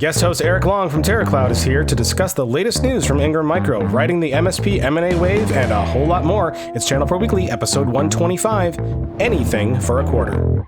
Guest host Eric Long from TeraCloud is here to discuss the latest news from Ingram Micro, riding the MSP M&A wave, and a whole lot more. It's Channel Pro Weekly, episode 125, Anything for a Quarter.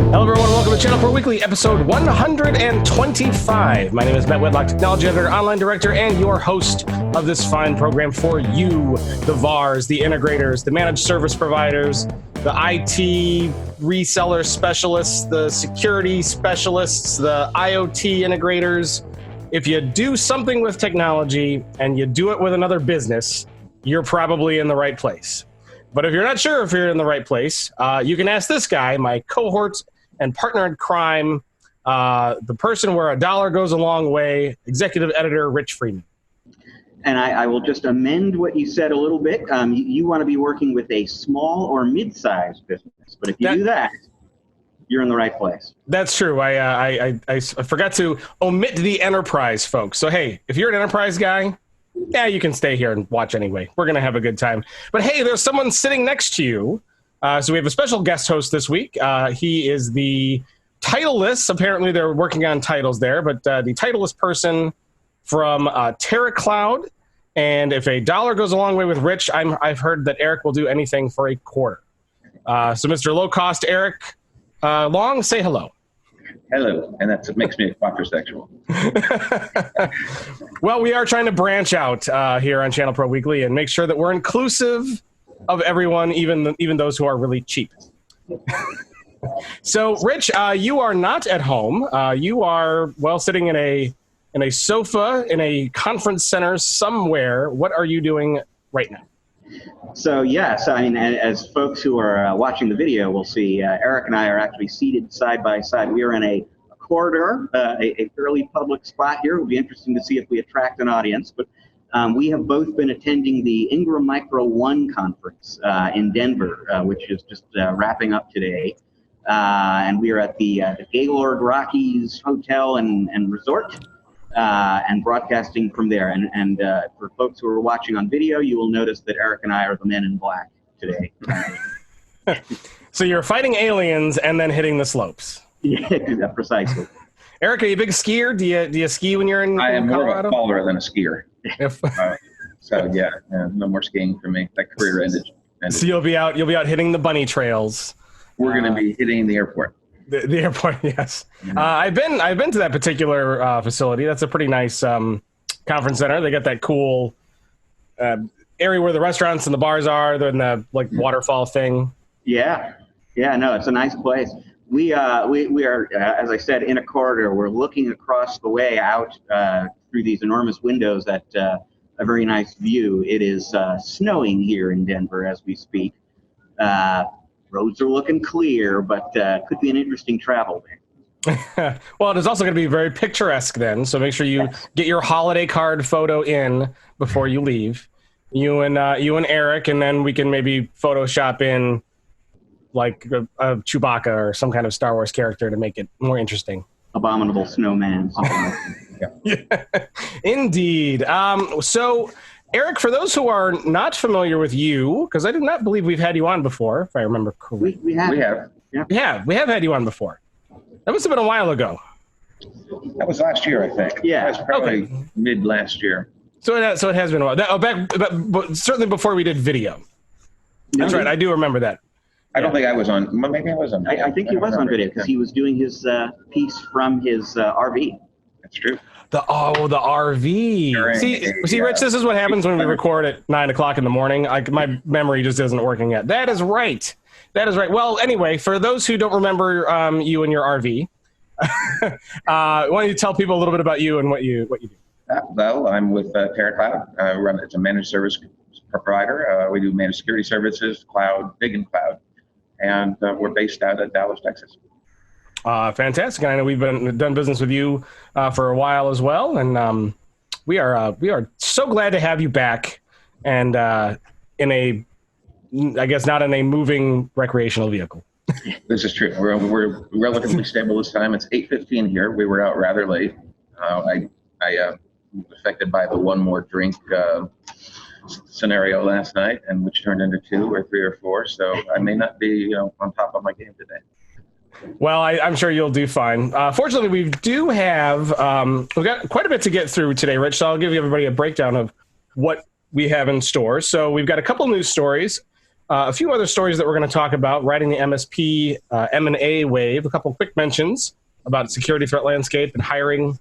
Hello everyone, welcome to Channel Pro Weekly, episode 125. My name is Matt Wedlock, technology editor, online director, and your host of this fine program for you, the VARs, the integrators, the managed service providers, the IT reseller specialists, the security specialists, the IoT integrators. If you do something with technology and you do it with another business, you're probably in the right place. But if you're not sure if you're in the right place, you can ask this guy, my cohort and partner in crime, the person where a dollar goes a long way, executive editor Rich Freeman. And I will just amend what you said a little bit. You want to be working with a small or mid-sized business, but if you do that, you're in the right place. That's true. I forgot to omit the enterprise folks. So hey, if you're an enterprise guy, yeah, you can stay here and watch anyway. We're going to have a good time. But hey, there's someone sitting next to you. So we have a special guest host this week. He is the titleless. Apparently they're working on titles there, but the titleless person from TeraCloud. And if a dollar goes a long way with Rich, I've heard that Eric will do anything for a quarter. So Mr. Low Cost Eric Long, say hello. Hello, and that makes me a quadrisexual. Well, we are trying to branch out here on Channel Pro Weekly and make sure that we're inclusive of everyone, even those who are really cheap. So, Rich, you are not at home. You are, well, sitting in a sofa in a conference center somewhere. What are you doing right now? So, yes, I mean, as folks who are watching the video will see, Eric and I are actually seated side by side. We are in a corridor, a fairly public spot here. It will be interesting to see if we attract an audience. But we have both been attending the Ingram Micro 1 conference in Denver, which is just wrapping up today. And we are at the Gaylord Rockies Hotel and Resort. And broadcasting from there. And for folks who are watching on video, you will notice that Eric and I are the men in black today. So you're fighting aliens and then hitting the slopes. Yeah, precisely. Eric, are you a big skier? Do you ski when you're in Colorado? I am more of a faller than a skier. So yeah, no more skiing for me. That career ended. So you'll be out hitting the bunny trails. We're going to be hitting the airport. The airport, yes. I've been to that particular facility. That's a pretty nice conference center. They got that cool area where the restaurants and the bars are. They're in the waterfall thing. Yeah, no, it's a nice place. We are, as I said, in a corridor. We're looking across the way out through these enormous windows at a very nice view. It is snowing here in Denver as we speak. Roads are looking clear, but could be an interesting travel day. Well, it is also going to be very picturesque then, so make sure you get your holiday card photo in before you leave. You and Eric, and then we can maybe Photoshop in like a Chewbacca or some kind of Star Wars character to make it more interesting. Abominable snowman. Yeah. Indeed. So, Eric, for those who are not familiar with you, because I do not believe we've had you on before, if I remember correctly. We have. Yeah, we have had you on before. That must have been a while ago. That was last year, I think. Yeah. That was probably mid last year. So it has been a while. But certainly before we did video. That's right. I do remember that. I don't think I was on. Maybe I was on video. I think he was on video because he was doing his piece from his RV. That's true. The RV. See, Rich, this is what happens when we record at 9 o'clock in the morning. My memory just isn't working yet. That is right. Well, anyway, for those who don't remember you and your RV, why don't you tell people a little bit about you and what you do? Well, I'm with TeraCloud. It's a managed service provider. We do managed security services, cloud, big in cloud, and we're based out of Dallas, Texas. Fantastic. I know we've done business with you for a while as well, and we are so glad to have you back, and in a, I guess not in a moving recreational vehicle. This is true. We're relatively stable this time. It's 8:15 here. We were out rather late. I was affected by the one more drink scenario last night, and which turned into 2 or 3 or 4. So I may not be on top of my game today. Well, I'm sure you'll do fine. Fortunately, we do have we've got quite a bit to get through today, Rich. So I'll give everybody a breakdown of what we have in store. So we've got a couple news stories, a few other stories that we're going to talk about, riding the MSP M&A wave, a couple quick mentions about security threat landscape and hiring.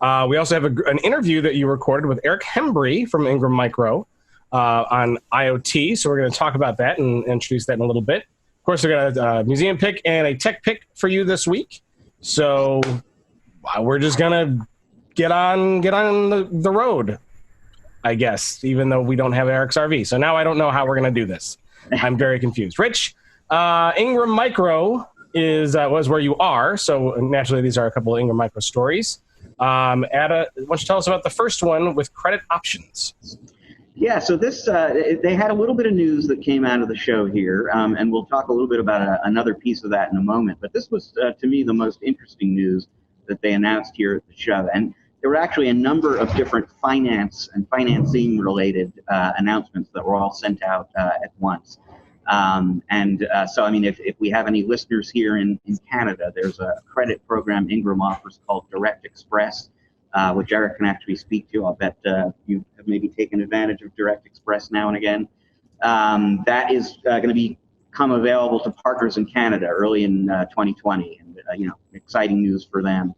We also have an interview that you recorded with Eric Hembry from Ingram Micro on IoT. So we're going to talk about that and introduce that in a little bit. Of course, we got a museum pick and a tech pick for you this week. So we're just going to get on the road, I guess, even though we don't have Eric's RV. So now I don't know how we're going to do this. I'm very confused. Rich, Ingram Micro was where you are. So naturally, these are a couple of Ingram Micro stories. Why don't you tell us about the first one with credit options? Yeah, so this they had a little bit of news that came out of the show here, and we'll talk a little bit about another piece of that in a moment. But this was, to me, the most interesting news that they announced here at the show. And there were actually a number of different finance and financing-related announcements that were all sent out at once. So, I mean, if we have any listeners here in Canada, there's a credit program Ingram offers called Direct Express, which Eric can actually speak to. I'll bet you have maybe taken advantage of Direct Express now and again. That is going to become available to partners in Canada early in 2020, and exciting news for them.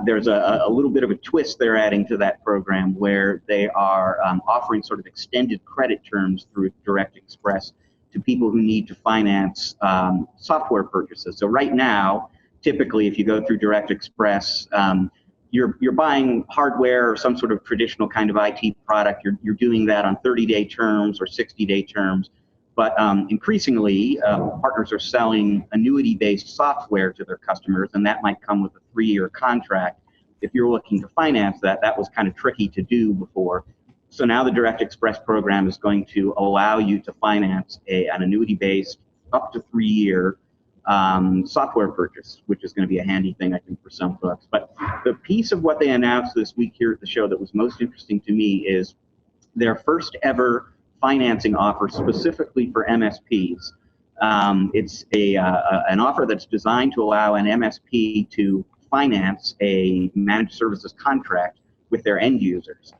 There's a little bit of a twist they're adding to that program where they are offering sort of extended credit terms through Direct Express to people who need to finance software purchases. So right now, typically, if you go through Direct Express, you're buying hardware or some sort of traditional kind of IT product. You're doing that on 30-day terms or 60-day terms. But increasingly, partners are selling annuity-based software to their customers, and that might come with a 3-year contract. If you're looking to finance that, that was kind of tricky to do before. So now the Direct Express program is going to allow you to finance an annuity-based, up to 3-year software purchase, which is going to be a handy thing, I think, for some folks. But the piece of what they announced this week here at the show that was most interesting to me is their first ever financing offer specifically for MSPs. It's an offer that's designed to allow an MSP to finance a managed services contract with their end users.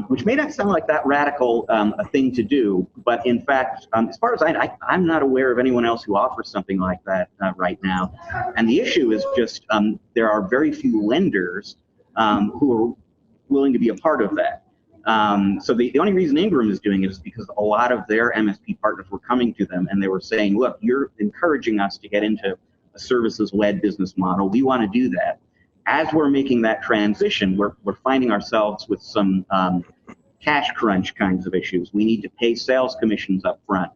Which may not sound like that radical a thing to do, but in fact, as far as I'm not aware of anyone else who offers something like that right now. And the issue is just there are very few lenders who are willing to be a part of that. So the only reason Ingram is doing it is because a lot of their MSP partners were coming to them and they were saying, look, you're encouraging us to get into a services-led business model. We want to do that. As we're making that transition, we're finding ourselves with some cash crunch kinds of issues. We need to pay sales commissions up front.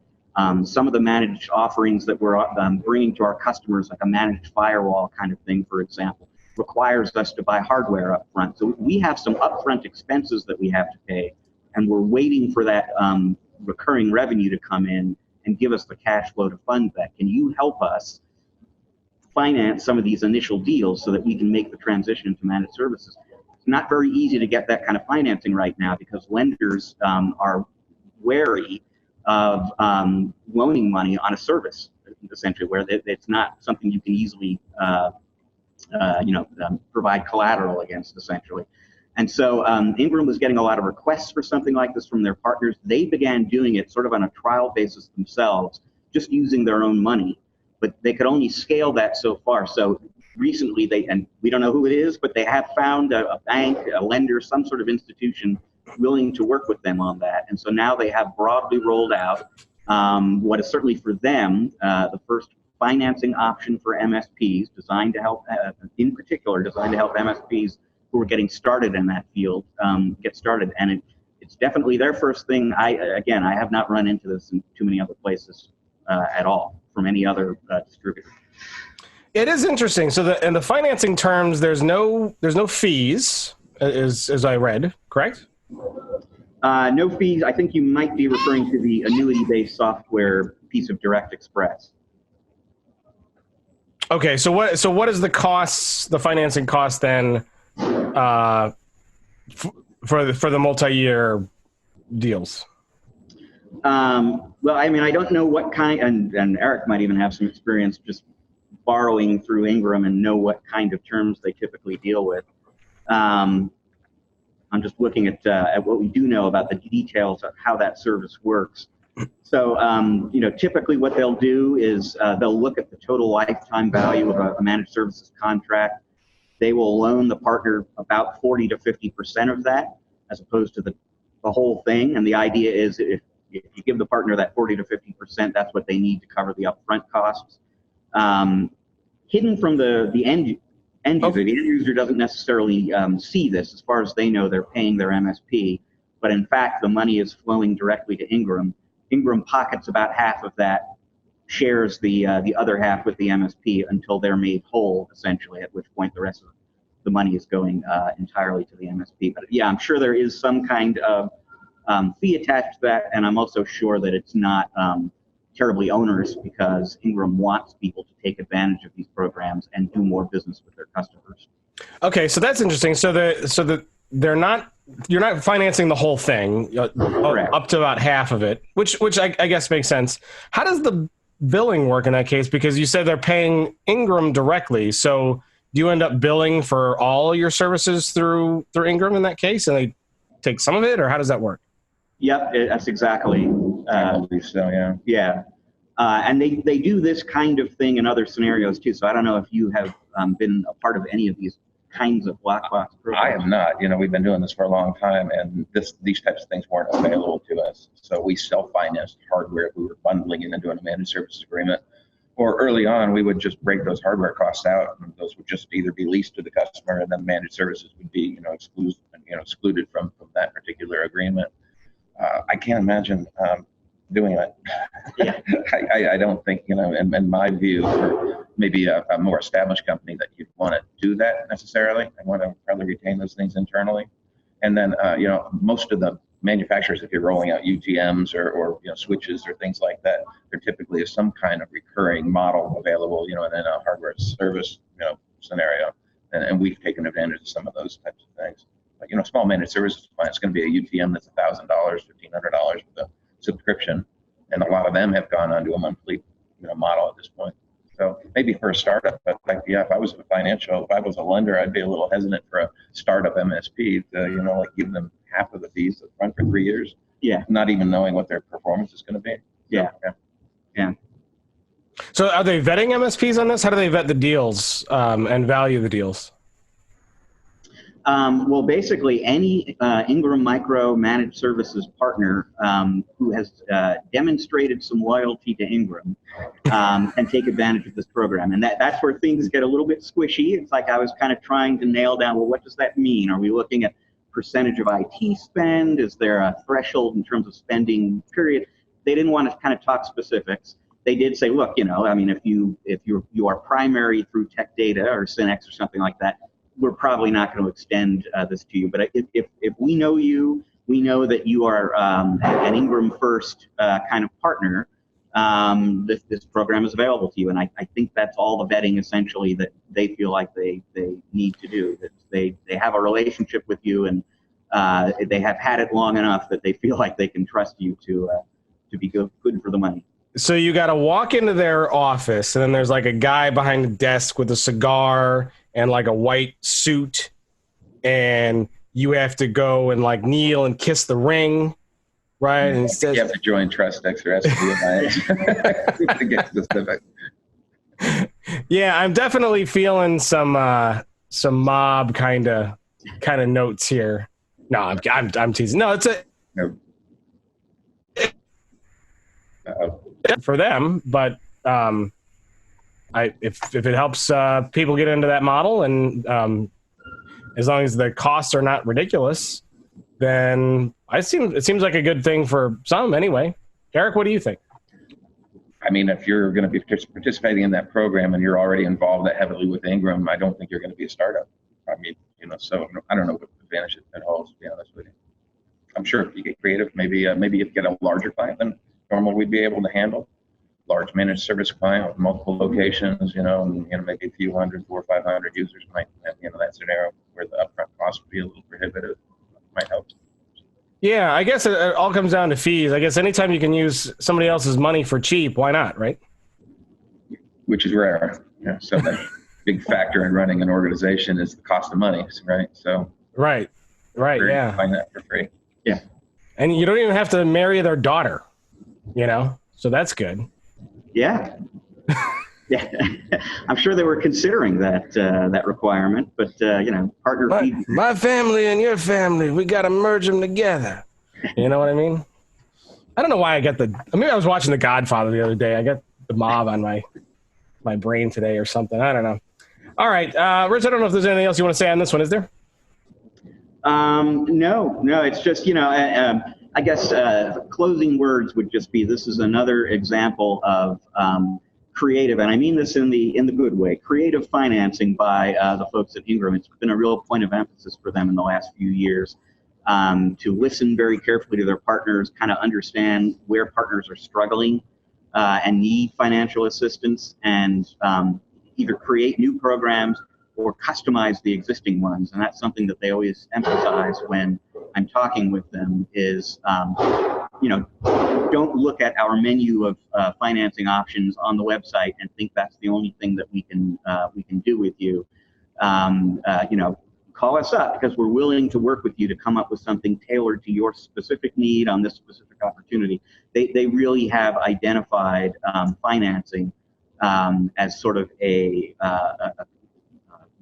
Some of the managed offerings that we're bringing to our customers, like a managed firewall kind of thing, for example, requires us to buy hardware up front. So we have some upfront expenses that we have to pay, and we're waiting for that recurring revenue to come in and give us the cash flow to fund that. Can you help us finance some of these initial deals so that we can make the transition to managed services? It's not very easy to get that kind of financing right now because lenders are wary of loaning money on a service, essentially, where it's not something you can easily provide collateral against, essentially. And so Ingram was getting a lot of requests for something like this from their partners. They began doing it sort of on a trial basis themselves, just using their own money. But they could only scale that so far. So recently, and we don't know who it is, but they have found a bank, a lender, some sort of institution willing to work with them on that. And so now they have broadly rolled out what is certainly for them the first financing option for MSPs, designed to help, in particular, designed to help MSPs who are getting started in that field get started. And it's definitely their first thing. I have not run into this in too many other places at all from any other distributor. It is interesting. So in the financing terms, there's no fees, as I read, correct? No fees. I think you might be referring to the annuity-based software piece of Direct Express. Okay, so what is the costs, the financing cost then, for the multi-year deals? Well, I mean, I don't know what kind, and Eric might even have some experience just borrowing through Ingram and know what kind of terms they typically deal with. I'm just looking at what we do know about the details of how that service works. So, typically what they'll do is they'll look at the total lifetime value of a managed services contract. They will loan the partner about 40 to 50% of that, as opposed to the whole thing. And the idea is if you give the partner that 40 to 50%, that's what they need to cover the upfront costs. Hidden from the end user, the end user doesn't necessarily see this. As far as they know, they're paying their MSP, but in fact, the money is flowing directly to Ingram. Ingram pockets about half of that, shares the other half with the MSP until they're made whole, essentially, at which point the rest of the money is going entirely to the MSP. But yeah, I'm sure there is some kind of fee attached to that, and I'm also sure that it's not terribly onerous because Ingram wants people to take advantage of these programs and do more business with their customers. Okay, so that's interesting. So you're not financing the whole thing, up to about half of it, which I guess makes sense. How does the billing work in that case? Because you said they're paying Ingram directly. So do you end up billing for all your services through Ingram in that case, and they take some of it, or how does that work? Yep, that's exactly. I believe so, yeah. Yeah. And they do this kind of thing in other scenarios too. So I don't know if you have been a part of any of these kinds of black box programs. I am not. We've been doing this for a long time, and these types of things weren't available to us. So we self-financed hardware if we were bundling it into a managed services agreement. Or early on, we would just break those hardware costs out, and those would just either be leased to the customer, and then managed services would be, excluded from that particular agreement. I can't imagine doing it. Yeah. I don't think, in my view, for maybe a more established company, that you'd want to do that necessarily. I want to probably retain those things internally. And then, most of the manufacturers, if you're rolling out UTMs or switches or things like that, there typically is some kind of recurring model available, in a hardware service, scenario. And we've taken advantage of some of those types of things. But, small managed services client, it's going to be a UTM that's $1,000, $1,500 with a subscription. And a lot of them have gone onto a monthly, model at this point. So maybe for a startup, but if I was a lender, I'd be a little hesitant for a startup MSP to, give them half of the fees up front for 3 years. Yeah. Not even knowing what their performance is going to be. Yeah. So are they vetting MSPs on this? How do they vet the deals and value the deals? Well, basically, any Ingram Micro managed services partner who has demonstrated some loyalty to Ingram can take advantage of this program. And that's where things get a little bit squishy. It's like I was kind of trying to nail down, well, what does that mean? Are we looking at percentage of IT spend? Is there a threshold in terms of spending, period? They didn't want to kind of talk specifics. They did say, look, if you are primary through Tech Data or Synex or something like that, we're probably not going to extend this to you. But if we know you, we know that you are an Ingram first kind of partner, this program is available to you. And I think that's all the vetting essentially that they feel like they need to do. That they have a relationship with you, and they have had it long enough that they feel like they can trust you to be good for the money. So you got to walk into their office, and then there's like a guy behind the desk with a cigar and like a white suit, and you have to go and like kneel and kiss the ring, right? And he says, you have to join Trustex or SB to get specific. Yeah, I'm definitely feeling some mob kind of notes here. No, I'm teasing. No, it's a. No. For them, but if it helps people get into that model, and as long as the costs are not ridiculous, then it seems like a good thing for some anyway. Eric, what do you think? I mean, if you're going to be participating in that program and you're already involved that heavily with Ingram, I don't think you're going to be a startup. I mean, so I don't know what advantage it holds, to be honest with you. I'm sure if you get creative, maybe you get a larger client than normally we'd be able to handle. Large managed service client with multiple locations, maybe a few hundred, 400 or 500 users might, that scenario where the upfront cost would be a little prohibitive might help. Yeah, I guess it all comes down to fees. I guess anytime you can use somebody else's money for cheap, why not, right? which is rare. So that big factor in running an organization is the cost of money, right? So Right. Yeah. Find that for free. Yeah. And you don't even have to marry their daughter, so that's good. Yeah. Yeah. I'm sure they were considering that requirement, but partner feedback. My family and your family, we got to merge them together. You know what I mean? I don't know why I got maybe I was watching The Godfather the other day. I got the mob on my brain today or something. I don't know. All right. Rich, I don't know if there's anything else you want to say on this one, is there? No, it's just, I guess closing words would just be, this is another example of creative, and I mean this in the good way, creative financing by the folks at Ingram. It's been a real point of emphasis for them in the last few years to listen very carefully to their partners, kind of understand where partners are struggling and need financial assistance, and either create new programs or customize the existing ones. And that's something that they always emphasize when I'm talking with them is, don't look at our menu of financing options on the website and think that's the only thing that we can do with you. Call us up, because we're willing to work with you to come up with something tailored to your specific need on this specific opportunity. They really have identified financing as sort of a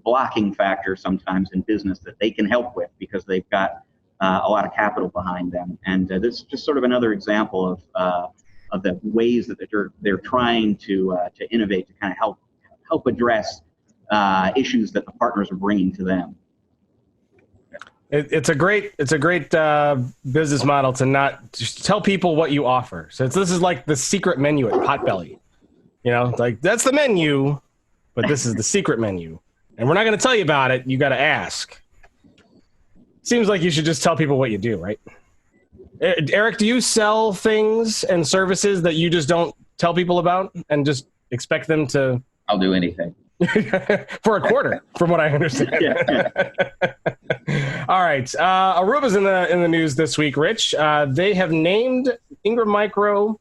blocking factor sometimes in business that they can help with, because they've got a lot of capital behind them. And this is just sort of another example of the ways that they're trying to innovate, to kind of help address issues that the partners are bringing to them. It's a great business model to not just tell people what you offer. So this is like the secret menu at Potbelly. Like, that's the menu, but this is the secret menu. And we're not going to tell you about it. You got to ask. Seems like you should just tell people what you do, right? Eric, do you sell things and services that you just don't tell people about and just expect them to? I'll do anything. For a quarter, from what I understand. Yeah. All right. Aruba's in the news this week, Rich. They have named Ingram Micro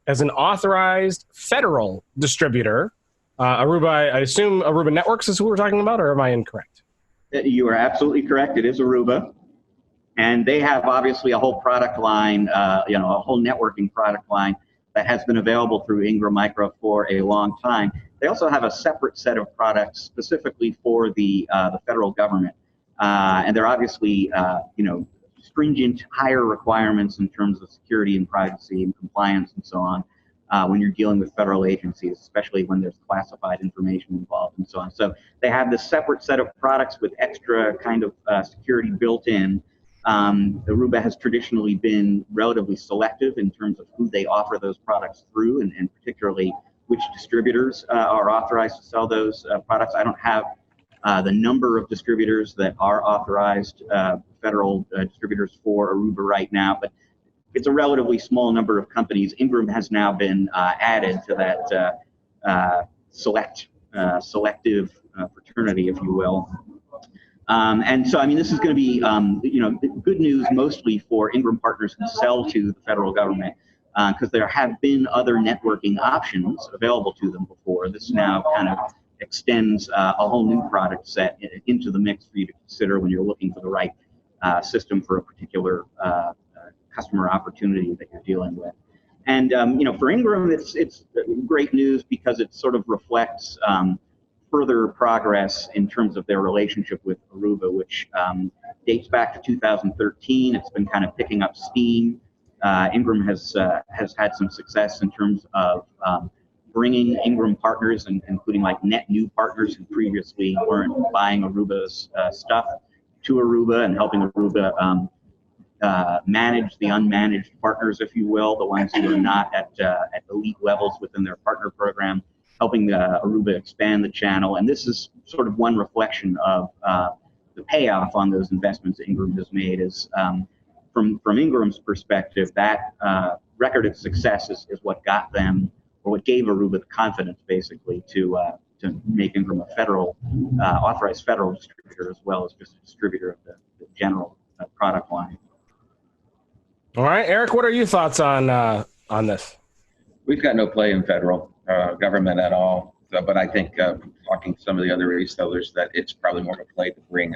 as an authorized federal distributor. Aruba, I assume Aruba Networks is who we're talking about, or am I incorrect? You are absolutely correct. It is Aruba. And they have obviously a whole product line, a whole networking product line that has been available through Ingram Micro for a long time. They also have a separate set of products specifically for the federal government. And they're obviously, stringent, higher requirements in terms of security and privacy and compliance and so on. When you're dealing with federal agencies, especially when there's classified information involved and so on. So they have this separate set of products with extra kind of security built in. Aruba has traditionally been relatively selective in terms of who they offer those products through, and particularly which distributors are authorized to sell those products. I don't have the number of distributors that are authorized federal distributors for Aruba right now, but it's a relatively small number of companies. Ingram has now been added to that selective fraternity, if you will. And so, this is going to be, good news mostly for Ingram partners who sell to the federal government, because there have been other networking options available to them before. This now kind of extends a whole new product set into the mix for you to consider when you're looking for the right system for a particular customer opportunity that you're dealing with. And for Ingram, it's great news because it sort of reflects further progress in terms of their relationship with Aruba, which dates back to 2013. It's been kind of picking up steam. Ingram has had some success in terms of bringing Ingram partners, and including like net new partners who previously weren't buying Aruba's stuff, to Aruba, and helping Aruba manage the unmanaged partners, if you will, the ones who are not at elite levels within their partner program, helping Aruba expand the channel. And this is sort of one reflection of the payoff on those investments that Ingram has made. Is from Ingram's perspective, that record of success is what got them, or what gave Aruba the confidence, basically, to make Ingram a federal authorized federal distributor, as well as just a distributor of the general product line. All right, Eric, what are your thoughts on this? We've got no play in federal government at all. So, but I think talking to some of the other resellers, that it's probably more of a play to bring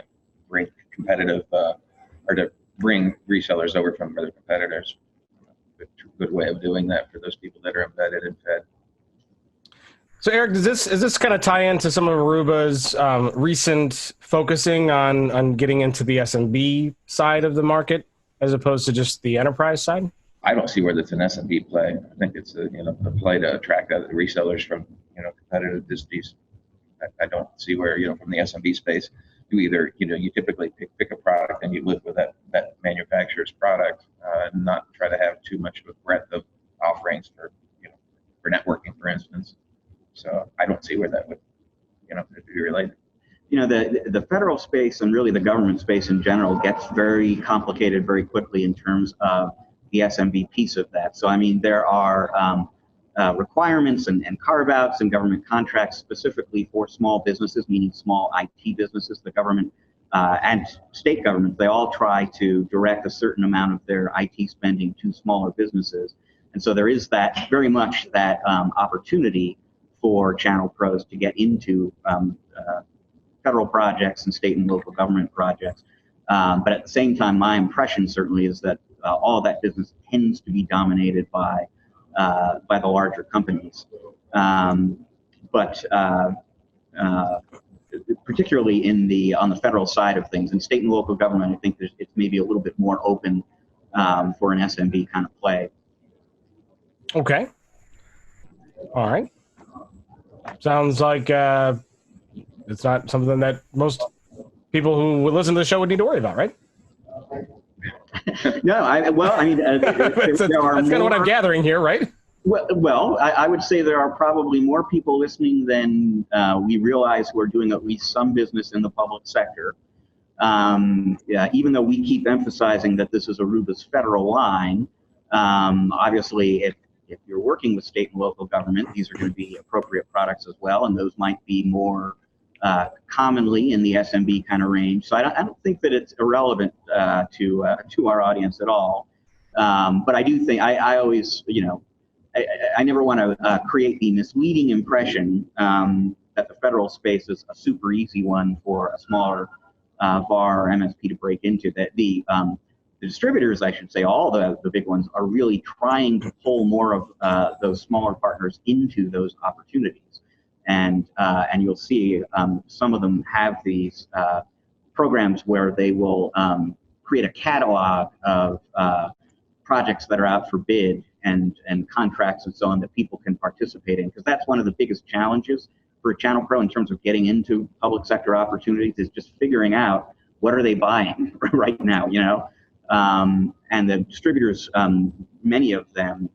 competitive or to bring resellers over from other competitors. Good way of doing that for those people that are embedded in Fed. So Eric, does this kind of tie into some of Aruba's recent focusing on getting into the SMB side of the market as opposed to just the enterprise side? I don't see where that's an SMB play. I think it's a play to attract other resellers from competitive disties. I don't see where from the SMB space you either you typically pick a product and you live with that manufacturer's product, not try to have too much of a breadth of offerings for networking, for instance. So I don't see where that would be related. The federal space and really the government space in general gets very complicated very quickly in terms of the SMB piece of that. So I mean, there are requirements and carve-outs and government contracts specifically for small businesses, meaning small IT businesses. The government and state governments, they all try to direct a certain amount of their IT spending to smaller businesses. And so there is that very much that opportunity for ChannelPros to get into federal projects and state and local government projects. But at the same time, my impression certainly is that all that business tends to be dominated by the larger companies. But particularly on the federal side of things, in state and local government, I think it's maybe a little bit more open for an SMB kind of play. Okay. All right. Sounds like it's not something that most people who would listen to the show would need to worry about, right? No, I mean, that's kind of what I'm gathering here, right? Well, I would say there are probably more people listening than we realize who are doing at least some business in the public sector. Even though we keep emphasizing that this is Aruba's federal line, obviously if you're working with state and local government, these are going to be appropriate products as well, and those might be more commonly in the SMB kind of range. So I don't think that it's irrelevant to our audience at all. But I do think I always, I never want to create the misleading impression that the federal space is a super easy one for a smaller VAR or MSP to break into. That the distributors, I should say, all the big ones, are really trying to pull more of those smaller partners into those opportunities. And you'll see some of them have these programs where they will create a catalog of projects that are out for bid and contracts and so on that people can participate in, because that's one of the biggest challenges for ChannelPro in terms of getting into public sector opportunities, is just figuring out what are they buying right now, and the distributors, many of them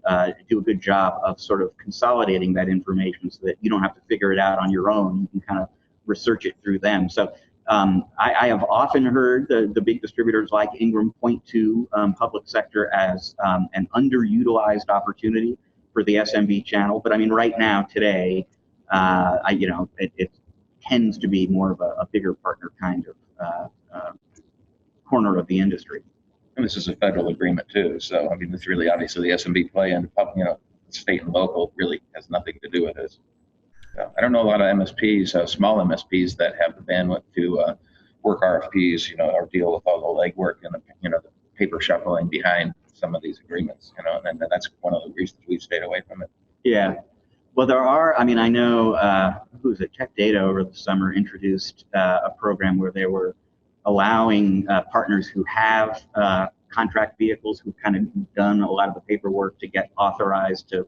do a good job of sort of consolidating that information so that you don't have to figure it out on your own. You can kind of research it through them. So I have often heard the big distributors like Ingram point to public sector as an underutilized opportunity for the SMB channel. But I mean, right now, today, it tends to be more of a bigger partner kind of corner of the industry. And this is a federal agreement too, so I mean, it's really obviously the SMB play, and state and local really has nothing to do with this. So I don't know a lot of MSPs, small MSPs, that have the bandwidth to work RFPs, or deal with all the legwork and the paper shuffling behind some of these agreements, and that's one of the reasons we've stayed away from it. Yeah. Well, there are. I mean, I know Tech Data over the summer introduced a program where they were allowing partners who have contract vehicles, who've kind of done a lot of the paperwork to get authorized to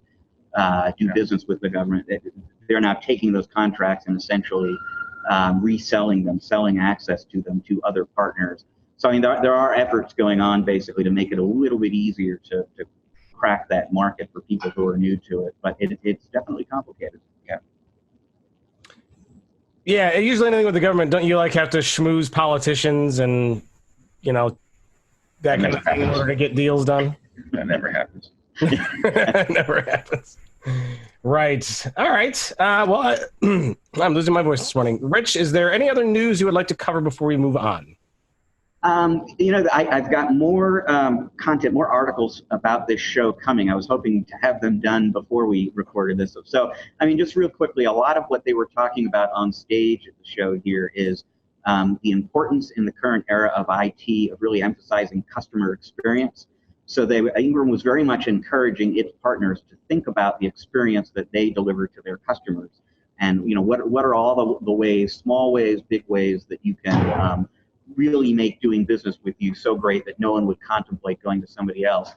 do business with the government. They're now taking those contracts and essentially reselling them, selling access to them to other partners. So I mean, there are efforts going on basically to make it a little bit easier to crack that market for people who are new to it, but it's definitely complicated. Yeah, usually anything with the government, don't you have to schmooze politicians and, that kind of thing in order to get deals done? That never happens. Never happens. Right. All right. Well, I'm losing my voice this morning. Rich, is there any other news you would like to cover before we move on? I've got more content, more articles about this show coming. I was hoping to have them done before we recorded this. So, I mean, just real quickly, a lot of what they were talking about on stage at the show here is the importance in the current era of IT of really emphasizing customer experience. So Ingram was very much encouraging its partners to think about the experience that they deliver to their customers. And, what are all the ways, small ways, big ways that you can really make doing business with you so great that no one would contemplate going to somebody else.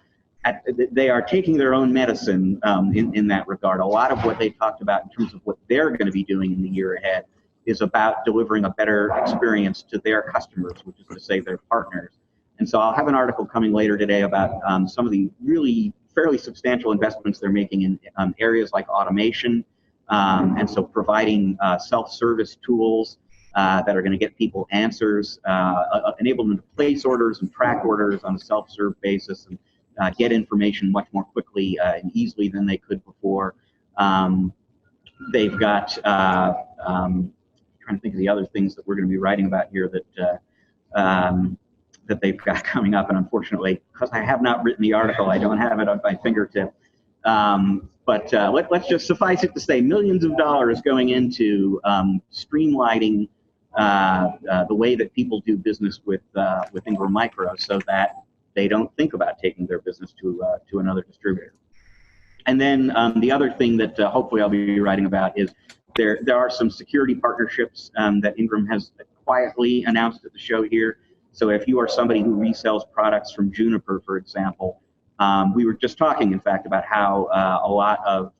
They are taking their own medicine in that regard. A lot of what they talked about in terms of what they're going to be doing in the year ahead is about delivering a better experience to their customers, which is to say their partners. And so I'll have an article coming later today about some of the really fairly substantial investments they're making in areas like automation, and so providing self-service tools that are going to get people answers, enable them to place orders and track orders on a self-serve basis, and get information much more quickly and easily than they could before. They've got, trying to think of the other things that we're going to be writing about here that they've got coming up, and unfortunately, because I have not written the article, I don't have it on my fingertip. But let's just suffice it to say, millions of dollars going into streamlining the way that people do business with Ingram Micro, so that they don't think about taking their business to another distributor. And then the other thing that hopefully I'll be writing about is there are some security partnerships that Ingram has quietly announced at the show here. So if you are somebody who resells products from Juniper, for example, we were just talking, in fact, about how a lot of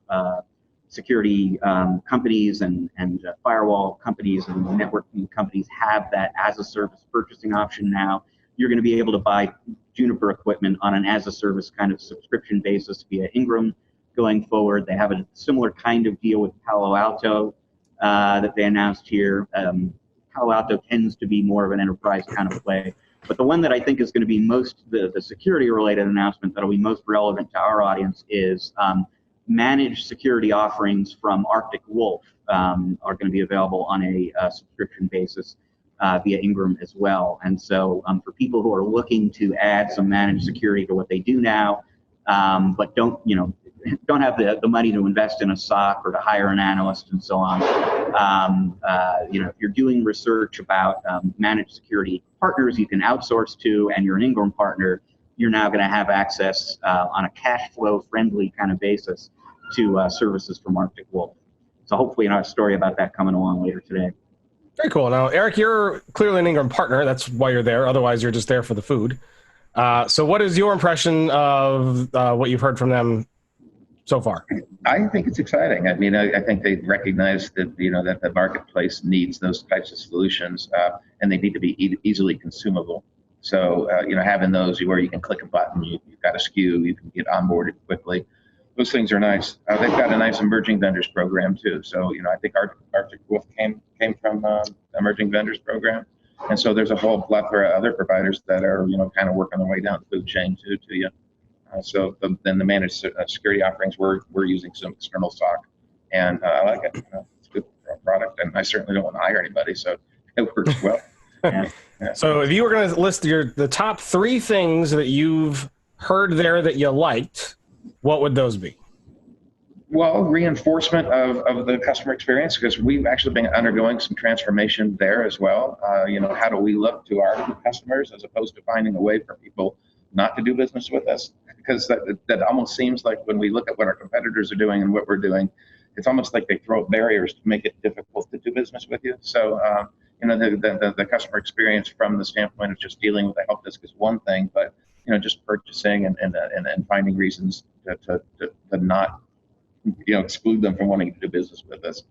security companies and firewall companies and networking companies have that as-a-service purchasing option now. You're going to be able to buy Juniper equipment on an as-a-service kind of subscription basis via Ingram going forward. They have a similar kind of deal with Palo Alto that they announced here. Palo Alto tends to be more of an enterprise kind of play. But the one that I think is going to be most, the security-related announcement that will be most relevant to our audience is managed security offerings from Arctic Wolf are going to be available on a subscription basis via Ingram as well. And so for people who are looking to add some managed security to what they do now, but don't have the money to invest in a SOC or to hire an analyst and so on. If you're doing research about managed security partners you can outsource to, and you're an Ingram partner, you're now going to have access on a cash flow friendly kind of basis to services from Arctic Wolf. So hopefully another story about that coming along later today. Very cool. Now, Eric, you're clearly an Ingram partner. That's why you're there. Otherwise, you're just there for the food. So what is your impression of what you've heard from them so far? I think it's exciting. I mean, I think they recognize that, that the marketplace needs those types of solutions, and they need to be easily consumable. So, having those where you can click a button, you've got a SKU, you can get onboarded quickly. Those things are nice. They've got a nice emerging vendors program too. So, I think Arctic Wolf came from emerging vendors program. And so there's a whole plethora of other providers that are, kind of working their way down the food chain to you. So then the managed security offerings, we're using some external SOC, and I like it. It's a good product, and I certainly don't want to hire anybody, so it works well. Yeah. So if you were going to list the top 3 things that you've heard there that you liked, what would those be? Well, reinforcement of the customer experience, because we've actually been undergoing some transformation there as well. How do we look to our customers as opposed to finding a way for people not to do business with us? Because that almost seems like when we look at what our competitors are doing and what we're doing, it's almost like they throw up barriers to make it difficult to do business with you. So, the customer experience from the standpoint of just dealing with the help desk is one thing, but, just purchasing and finding reasons to not, exclude them from wanting to do business with us.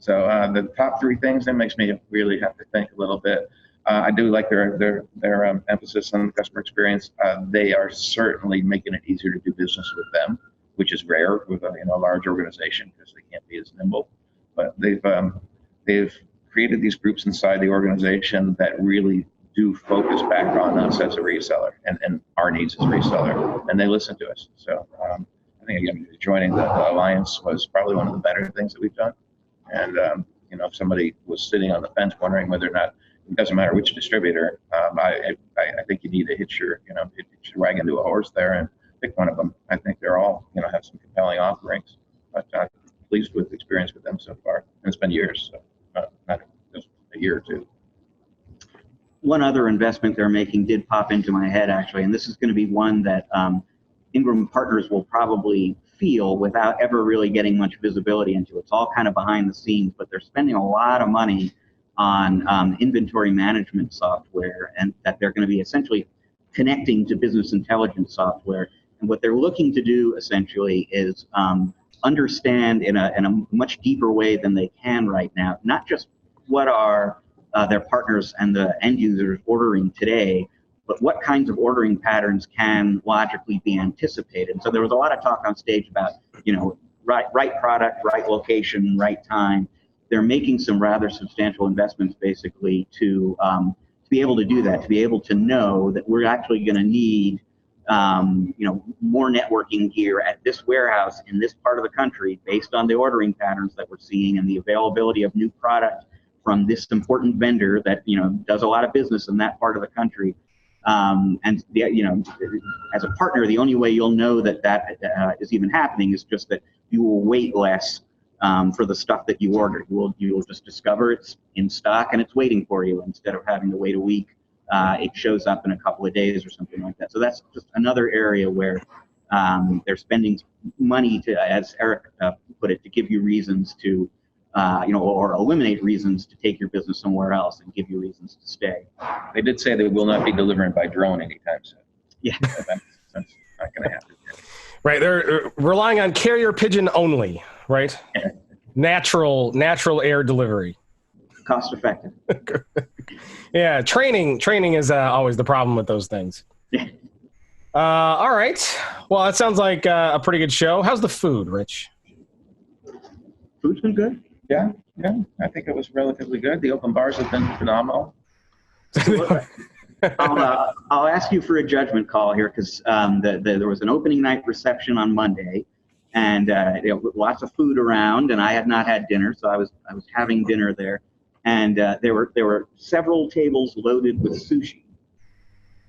So the top 3 things, that makes me really have to think a little bit. I do like their emphasis on the customer experience. They are certainly making it easier to do business with them, which is rare with a large organization because they can't be as nimble. But they've created these groups inside the organization that really do focus back on us as a reseller and our needs as a reseller, and they listen to us. So I think again, joining the alliance was probably one of the better things that we've done. And if somebody was sitting on the fence wondering whether or not it it doesn't matter which distributor. I think you need to hitch your wagon to a horse there and pick one of them. I think they're all, have some compelling offerings. But I'm pleased with the experience with them so far. And it's been years, so not just a year or two. One other investment they're making did pop into my head, actually, and this is going to be one that Ingram partners will probably feel without ever really getting much visibility into. It's all kind of behind the scenes, but they're spending a lot of money on inventory management software, and that they're going to be essentially connecting to business intelligence software. And what they're looking to do essentially is understand in a much deeper way than they can right now, not just what are their partners and the end users ordering today, but what kinds of ordering patterns can logically be anticipated. And so there was a lot of talk on stage about, right product, right location, right time. They're making some rather substantial investments basically to be able to do that, to be able to know that we're actually going to need more networking gear at this warehouse in this part of the country based on the ordering patterns that we're seeing and the availability of new product from this important vendor that does a lot of business in that part of the country. And as a partner, the only way you'll know that is even happening is just that you will wait less for the stuff that you ordered. You will just discover it's in stock and it's waiting for you instead of having to wait a week. It shows up in a couple of days or something like that. So that's just another area where they're spending money to, as Eric put it, to give you reasons to, or eliminate reasons to take your business somewhere else and give you reasons to stay. They did say they will not be delivering by drone anytime soon. Yeah. That's not going to happen. Right. They're relying on carrier pigeon only, right? Natural air delivery. Cost effective. Yeah. Training is always the problem with those things. All right. Well, that sounds like a pretty good show. How's the food, Rich? Food's been good. Yeah. I think it was relatively good. The open bars have been phenomenal. I'll ask you for a judgment call here because there was an opening night reception on Monday, and lots of food around, and I had not had dinner, so I was having dinner there, and there were several tables loaded with sushi.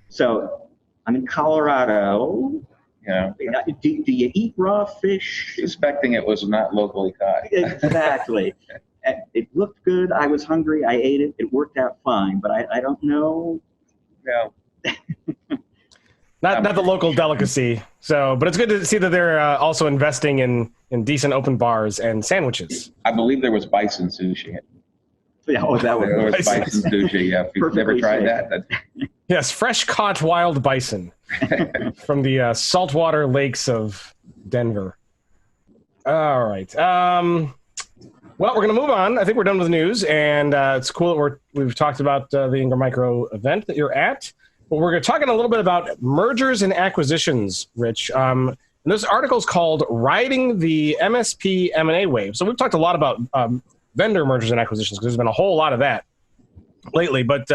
So I'm in Colorado. Yeah. Do you eat raw fish? Suspecting it was not locally caught. Exactly. It looked good. I was hungry. I ate it. It worked out fine. But I don't know. Yeah. Not the local delicacy. So, but it's good to see that they're also investing in decent open bars and sandwiches. I believe there was bison sushi. Yeah, that was There was bison sushi. Yeah, if you've never tried that. Yes, fresh caught wild bison from the saltwater lakes of Denver. All right. Well, we're going to move on. I think we're done with the news, and it's cool that we've talked about the Ingram Micro event that you're at. But we're talking a little bit about mergers and acquisitions, Rich. And this article is called "Riding the MSP M&A Wave." So we've talked a lot about vendor mergers and acquisitions because there's been a whole lot of that lately. But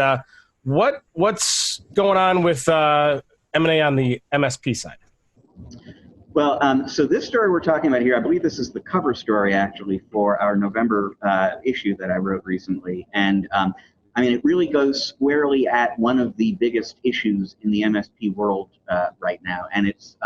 what's going on with M&A on the MSP side? Well, so this story we're talking about here, I believe this is the cover story actually for our November issue that I wrote recently. And it really goes squarely at one of the biggest issues in the MSP world right now. And it's,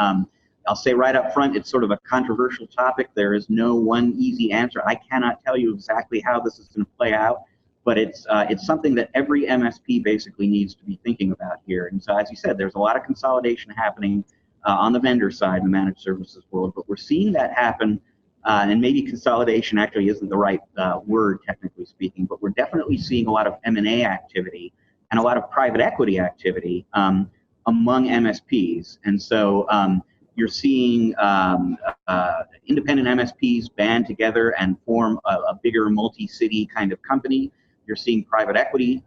I'll say right up front, it's sort of a controversial topic. There is no one easy answer. I cannot tell you exactly how this is going to play out, but it's something that every MSP basically needs to be thinking about here. And so, as you said, there's a lot of consolidation happening on the vendor side in the managed services world, but we're seeing that happen, and maybe consolidation actually isn't the right word, technically speaking, but we're definitely seeing a lot of M&A activity and a lot of private equity activity among MSPs. And so you're seeing independent MSPs band together and form a bigger multi-city kind of company. You're seeing private equity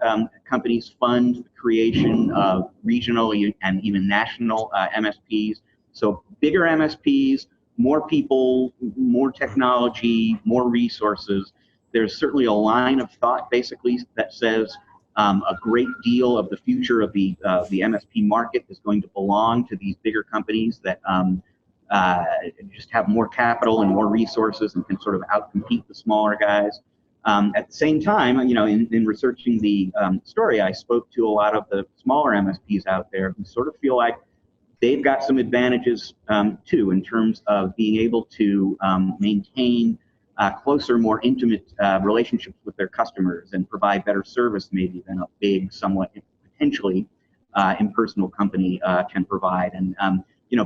companies fund the creation of regional and even national MSPs. So bigger MSPs, more people, more technology, more resources. There's certainly a line of thought basically that says a great deal of the future of the MSP market is going to belong to these bigger companies that just have more capital and more resources and can sort of outcompete the smaller guys. At the same time, in researching the story, I spoke to a lot of the smaller MSPs out there who sort of feel like they've got some advantages too, in terms of being able to maintain closer, more intimate relationships with their customers and provide better service maybe than a big, somewhat potentially impersonal company can provide. And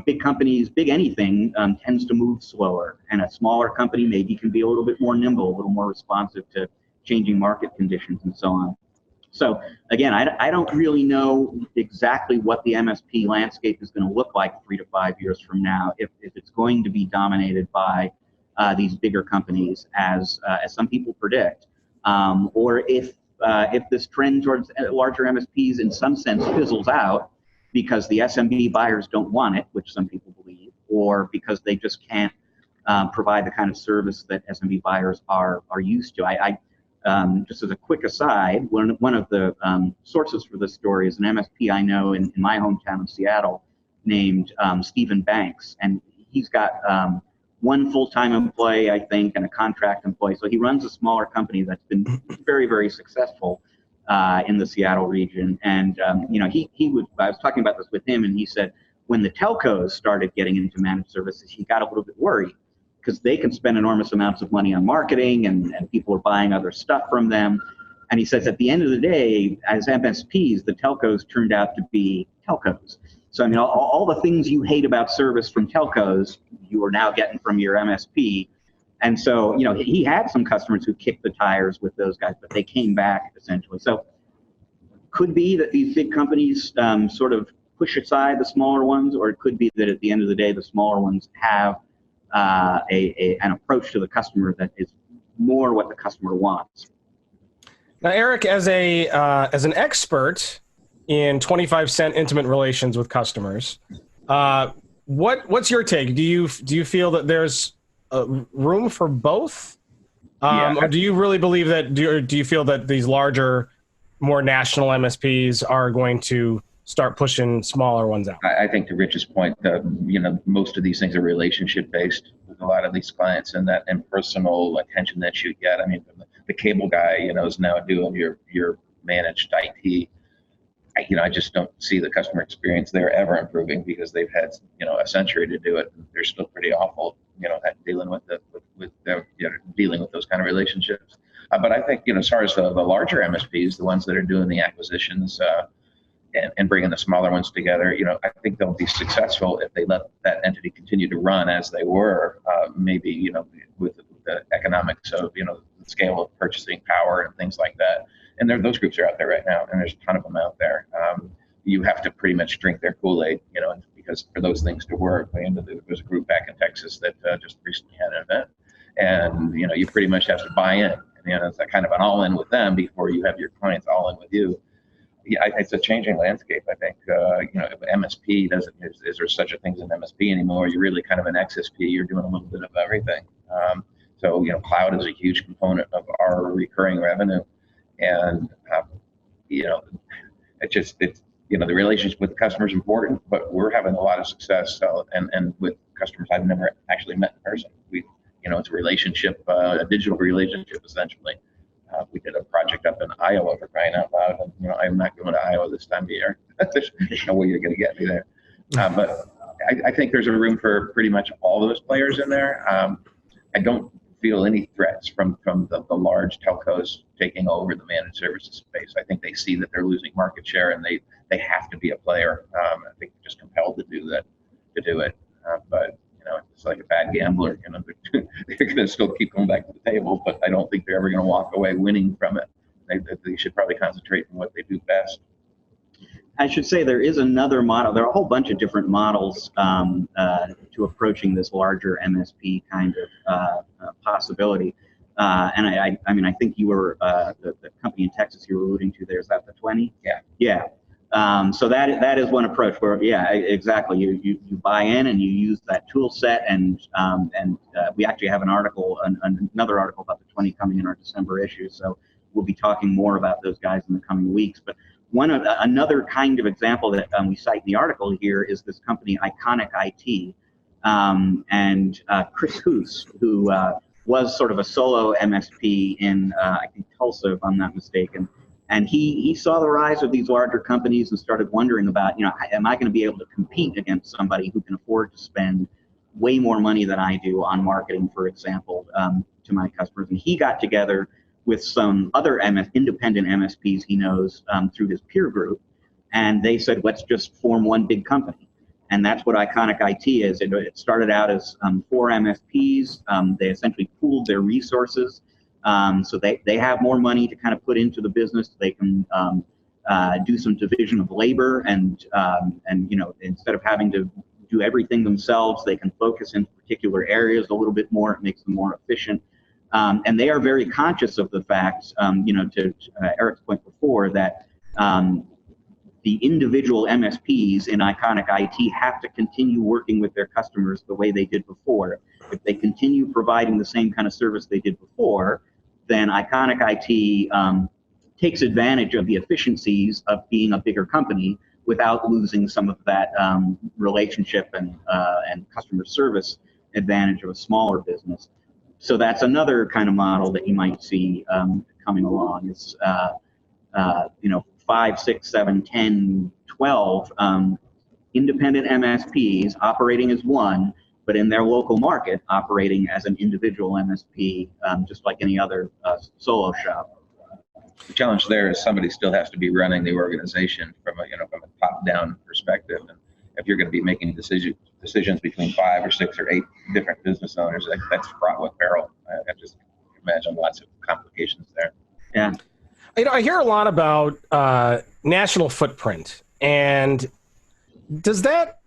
big companies, big anything, tends to move slower, and a smaller company maybe can be a little bit more nimble, a little more responsive to changing market conditions and so on. So again, I don't really know exactly what the MSP landscape is going to look like 3 to 5 years from now, if it's going to be dominated by these bigger companies, as some people predict, or if this trend towards larger MSPs in some sense fizzles out because the SMB buyers don't want it, which some people believe, or because they just can't provide the kind of service that SMB buyers are used to. Just as a quick aside, one of the sources for this story is an MSP I know in my hometown of Seattle named Stephen Banks, and he's got one full-time employee, I think, and a contract employee. So he runs a smaller company that's been very, very successful in the Seattle region. And I was talking about this with him, and he said when the telcos started getting into managed services, he got a little bit worried because they can spend enormous amounts of money on marketing, and people are buying other stuff from them. And he says at the end of the day, as MSPs, the telcos turned out to be telcos. So all the things you hate about service from telcos, you are now getting from your MSP. And so, he had some customers who kicked the tires with those guys, but they came back essentially. So could be that these big companies sort of push aside the smaller ones, or it could be that at the end of the day, the smaller ones have an approach to the customer that is more what the customer wants. Now, Eric, as an expert in 25-cent intimate relations with customers, what's your take? Do you feel that there's room for both, or do you really believe that? Do you feel that these larger, more national MSPs are going to start pushing smaller ones out? I think to Rich's point, most of these things are relationship based with a lot of these clients, and that impersonal attention that you get. I mean, the cable guy, is now doing your managed IT. I just don't see the customer experience there ever improving because they've had, a century to do it. And they're still pretty awful, at dealing with dealing with those kind of relationships. But I think, as far as the larger MSPs, the ones that are doing the acquisitions and bringing the smaller ones together, I think they'll be successful if they let that entity continue to run as they were, maybe, with the economics of, the scale of purchasing power and things like that. And those groups are out there right now, and there's a ton of them out there. You have to pretty much drink their Kool-Aid, because for those things to work, there's a group back in Texas that just recently had an event, and you pretty much have to buy in. And it's kind of an all-in with them before you have your clients all in with you. Yeah, it's a changing landscape. I think if MSP doesn't, is there such a thing as an MSP anymore? You're really kind of an XSP. You're doing a little bit of everything. So cloud is a huge component of our recurring revenue. And, the relationship with the customer is important, but we're having a lot of success and with customers I've never actually met in person. It's a relationship, a digital relationship, essentially. We did a project up in Iowa, for crying out loud. And, I'm not going to Iowa this time of year. There's no way you're going to get me there. But I think there's a room for pretty much all those players in there. I don't feel any threats from the large telcos taking over the managed services space. I think they see that they're losing market share, and they have to be a player. I think they're just compelled to do that, but it's like a bad gambler. They're going to still keep going back to the table, but I don't think they're ever going to walk away winning from it. They should probably concentrate on what they do best. I should say there is another model. There are a whole bunch of different models to approaching this larger MSP kind of possibility. And I think you were the company in Texas you were alluding to there. Is that the 20? Yeah. Yeah. So that is one approach where, yeah, exactly. You buy in and you use that tool set, and we actually have another article about the 20 coming in our December issue. So we'll be talking more about those guys in the coming weeks. But another kind of example that we cite in the article here is this company, Iconic IT, and Chris Hoos, who was sort of a solo MSP in, I think, Tulsa, if I'm not mistaken. And he saw the rise of these larger companies and started wondering about, am I going to be able to compete against somebody who can afford to spend way more money than I do on marketing, for example, to my customers. And he got together with some other independent MSPs he knows through his peer group. And they said, let's just form one big company. And that's what Iconic IT is. It started out as 4 MSPs. They essentially pooled their resources. So they have more money to kind of put into the business. They can do some division of labor, and instead of having to do everything themselves, they can focus in particular areas a little bit more. It makes them more efficient. And they are very conscious of the fact, to Eric's point before, that the individual MSPs in Iconic IT have to continue working with their customers the way they did before. If they continue providing the same kind of service they did before, then Iconic IT takes advantage of the efficiencies of being a bigger company without losing some of that relationship and customer service advantage of a smaller business. So that's another kind of model that you might see coming along. It's 5, 6, 7, 10, 12 independent MSPs operating as one, but in their local market operating as an individual MSP, just like any other solo shop. The challenge there is somebody still has to be running the organization from a top-down perspective. And if you're going to be making decisions between 5 or 6 or 8 different business owners, that's fraught with peril. I just imagine lots of complications there. Yeah. I hear a lot about national footprint, and does that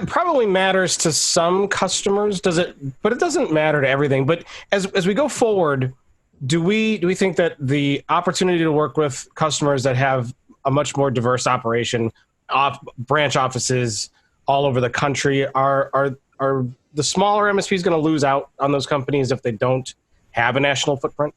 probably matters to some customers? Does it? But it doesn't matter to everything. But as we go forward, do we think that the opportunity to work with customers that have a much more diverse operation, branch offices all over the country, are the smaller MSPs going to lose out on those companies if they don't have a national footprint?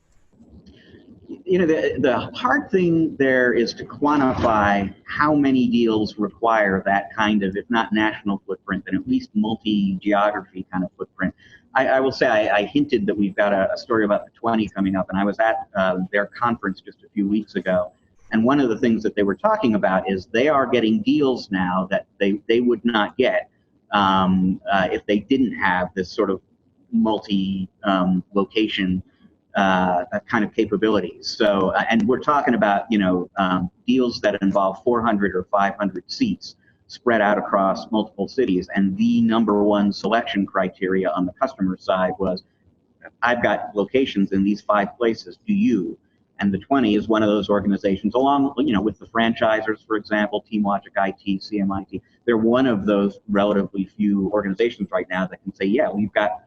The hard thing there is to quantify how many deals require that kind of, if not national footprint, then at least multi-geography kind of footprint. I will say I hinted that we've got a story about the 20 coming up, and I was at their conference just a few weeks ago. And one of the things that they were talking about is they are getting deals now that they would not get if they didn't have this sort of multi-location kind of capabilities. So, and we're talking about, deals that involve 400 or 500 seats spread out across multiple cities. And the number one selection criteria on the customer side was, I've got locations in these 5 places. Do you? And the 20 is one of those organizations, along, with the franchisers, for example, TeamLogic IT, CMIT. They're one of those relatively few organizations right now that can say, yeah, we've got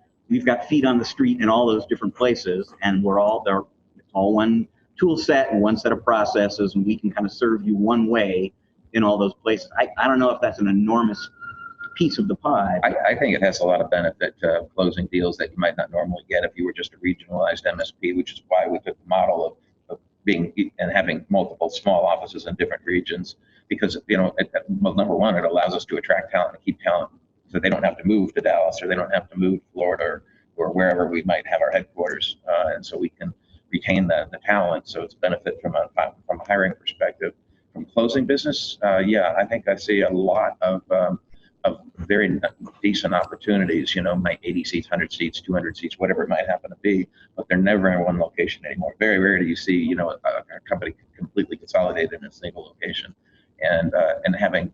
feet on the street in all those different places, and it's all one tool set and one set of processes, and we can kind of serve you one way in all those places. I don't know if that's an enormous piece of the pie. I think it has a lot of benefit to closing deals that you might not normally get if you were just a regionalized MSP, which is why we took the model of being and having multiple small offices in different regions, because, number one, it allows us to attract talent and keep talent, so they don't have to move to Dallas, or they don't have to move to Florida, or wherever we might have our headquarters, and so we can retain the talent. So it's benefit from a hiring perspective. From closing business, I think I see a lot of very decent opportunities. My 80 seats, 100 seats, 200 seats, whatever it might happen to be, but they're never in one location anymore. Very rare do you see a company completely consolidated in a single location. And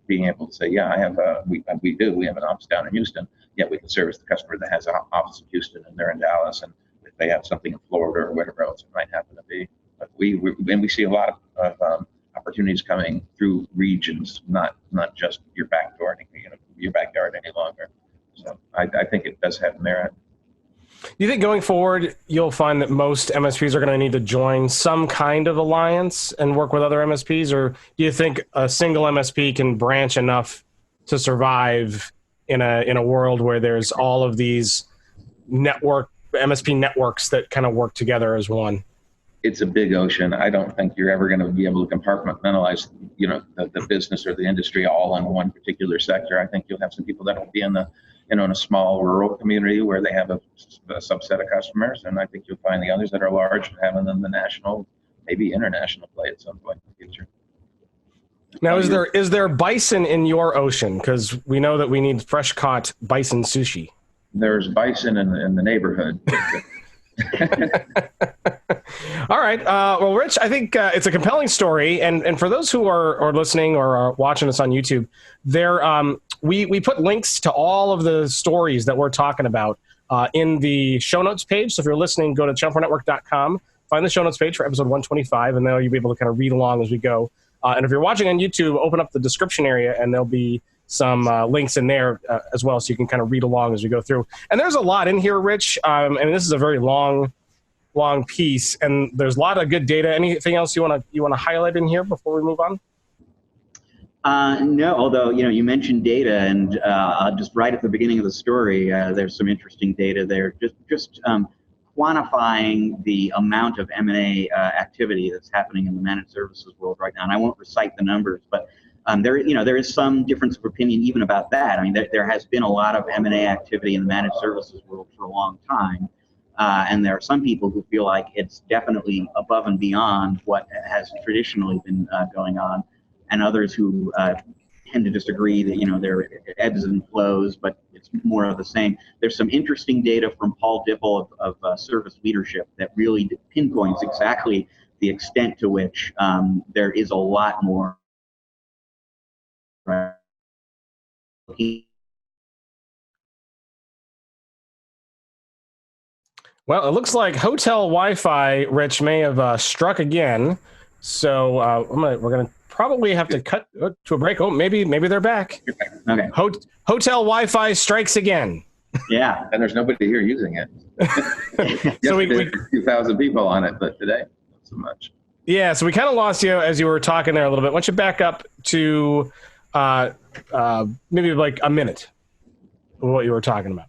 being able to say, yeah, we have an office down in Houston, yet we can service the customer that has an office in Houston and they're in Dallas, and if they have something in Florida or whatever else it might happen to be. But we see a lot of opportunities coming through regions, not just your backyard any longer. So I think it does have merit. Do you think going forward, you'll find that most MSPs are going to need to join some kind of alliance and work with other MSPs? Or do you think a single MSP can branch enough to survive in a world where there's all of these MSP networks that kind of work together as one? It's a big ocean. I don't think you're ever going to be able to compartmentalize, the business or the industry all in one particular sector. I think you'll have some people that will be in the in a small rural community where they have a subset of customers, and I think you'll find the others that are large having them the national, maybe international play at some point in the future. Now, is there bison in your ocean? Because we know that we need fresh caught bison sushi. There's bison in the neighborhood. All right. Well, Rich, I think it's a compelling story, and for those who are listening or are watching us on YouTube, we put links to all of the stories that we're talking about in the show notes page. So if you're listening, go to channelpronetwork.com, find the show notes page for episode 125, and there you'll be able to kind of read along as we go. And if you're watching on YouTube, open up the description area, and there'll be some links in there as well, so you can kind of read along as we go through. And there's a lot in here, Rich. And this is a very long piece, and there's a lot of good data. Anything else you want to highlight in here before we move on? No, although you mentioned data, and just right at the beginning of the story, there's some interesting data there. Just quantifying the amount of M&A activity that's happening in the managed services world right now. And I won't recite the numbers, but there is some difference of opinion even about that. I mean, there has been a lot of M&A activity in the managed services world for a long time. And there are some people who feel like it's definitely above and beyond what has traditionally been going on, and others who tend to disagree that, there are ebbs and flows, but it's more of the same. There's some interesting data from Paul Dipple of Service Leadership that really pinpoints exactly the extent to which there is a lot more. Well, it looks like hotel Wi-Fi, Rich, may have struck again. So we're gonna probably have to cut to a break. Oh, maybe they're back. Okay. Hotel Wi-Fi strikes again. Yeah. And there's nobody here using it. So we a few thousand people on it, but today, not so much. Yeah, so we kind of lost you as you were talking there a little bit. Why don't you back up to maybe like a minute of what you were talking about?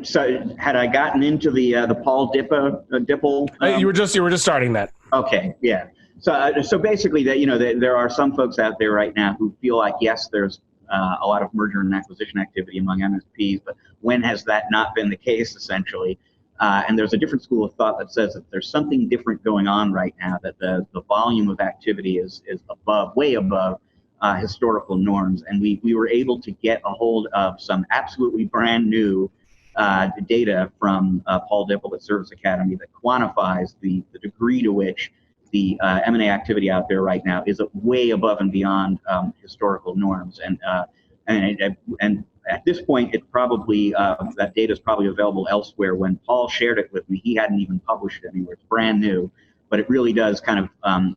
So had I gotten into the Paul Dipple? You were just starting that. Okay, yeah. So basically, that there are some folks out there right now who feel like, yes, there's a lot of merger and acquisition activity among MSPs, but when has that not been the case, essentially? And there's a different school of thought that says that there's something different going on right now, that the volume of activity is way above historical norms. And we were able to get a hold of some absolutely brand new data from Paul Dipple at Service Academy that quantifies the degree to which the M&A activity out there right now is way above and beyond historical norms. And at this point, it probably that data is probably available elsewhere. When Paul shared it with me, he hadn't even published it anywhere. It's brand new, but it really does kind of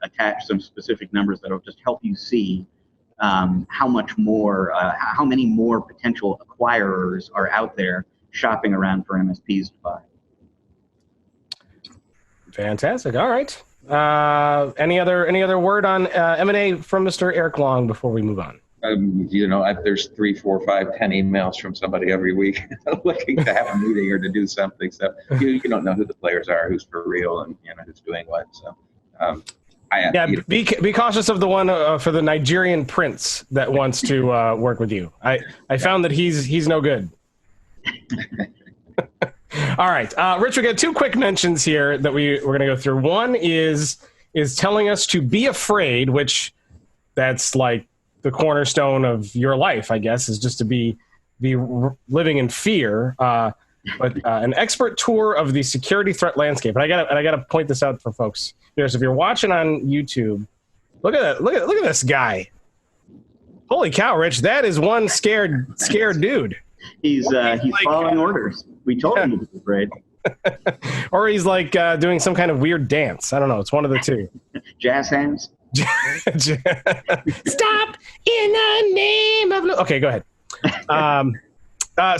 attach some specific numbers that will just help you see how many more potential acquirers are out there shopping around for MSPs to buy. Fantastic. All right. Any other word on M&A from Mr. Eric Long before we move on? There's 3, 4, 5, 10 emails from somebody every week looking to have a meeting or to do something. So you don't know who the players are, who's for real, and who's doing what. So be cautious of the one for the Nigerian prince that wants to work with you. I found that he's no good. All right, Rich, we got 2 quick mentions here that we're going to go through. One is telling us to be afraid, which that's like the cornerstone of your life, I guess, is just to be living in fear. But an expert tour of the security threat landscape, and I gotta point this out for folks. So if you're watching on YouTube, look at this guy. Holy cow, Rich! That is one scared dude. He's following orders. We told him to be afraid. Or he's like doing some kind of weird dance. I don't know. It's one of the two. Jazz hands. Stop in the name of. Okay, go ahead.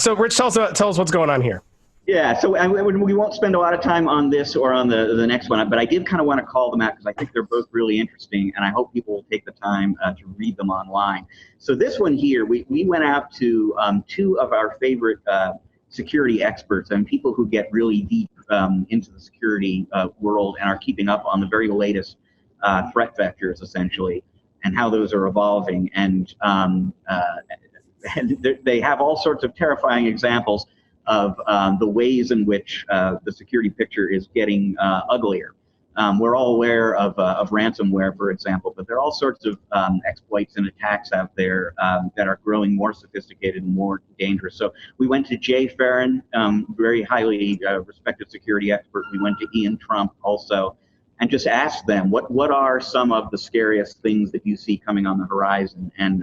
So, Rich, tell us what's going on here. Yeah, so we won't spend a lot of time on this or on the next one, but I did kind of want to call them out because I think they're both really interesting, and I hope people will take the time to read them online. So this one here, we went out to 2 of our favorite security experts and people who get really deep into the security world and are keeping up on the very latest threat vectors, essentially, and how those are evolving. And and they have all sorts of terrifying examples of the ways in which the security picture is getting uglier. We're all aware of ransomware, for example, but there are all sorts of exploits and attacks out there that are growing more sophisticated and more dangerous. So we went to Jay Farron, very highly respected security expert. We went to Ian Trump also, and just asked them, what are some of the scariest things that you see coming on the horizon? And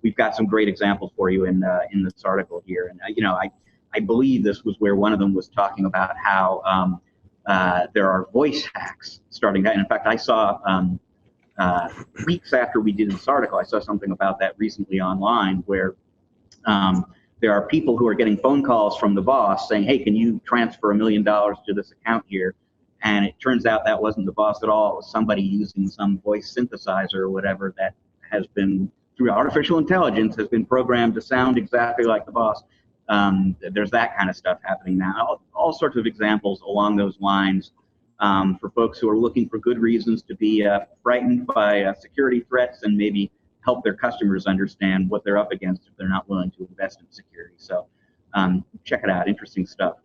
we've got some great examples for you in this article here. And I believe this was where one of them was talking about how there are voice hacks starting. In fact, I saw weeks after we did this article, I saw something about that recently online where there are people who are getting phone calls from the boss saying, hey, can you transfer $1 million to this account here? And it turns out that wasn't the boss at all. It was somebody using some voice synthesizer or whatever that has been, through artificial intelligence, has been programmed to sound exactly like the boss. There's that kind of stuff happening now. All sorts of examples along those lines for folks who are looking for good reasons to be frightened by security threats and maybe help their customers understand what they're up against if they're not willing to invest in security. So check it out. Interesting stuff.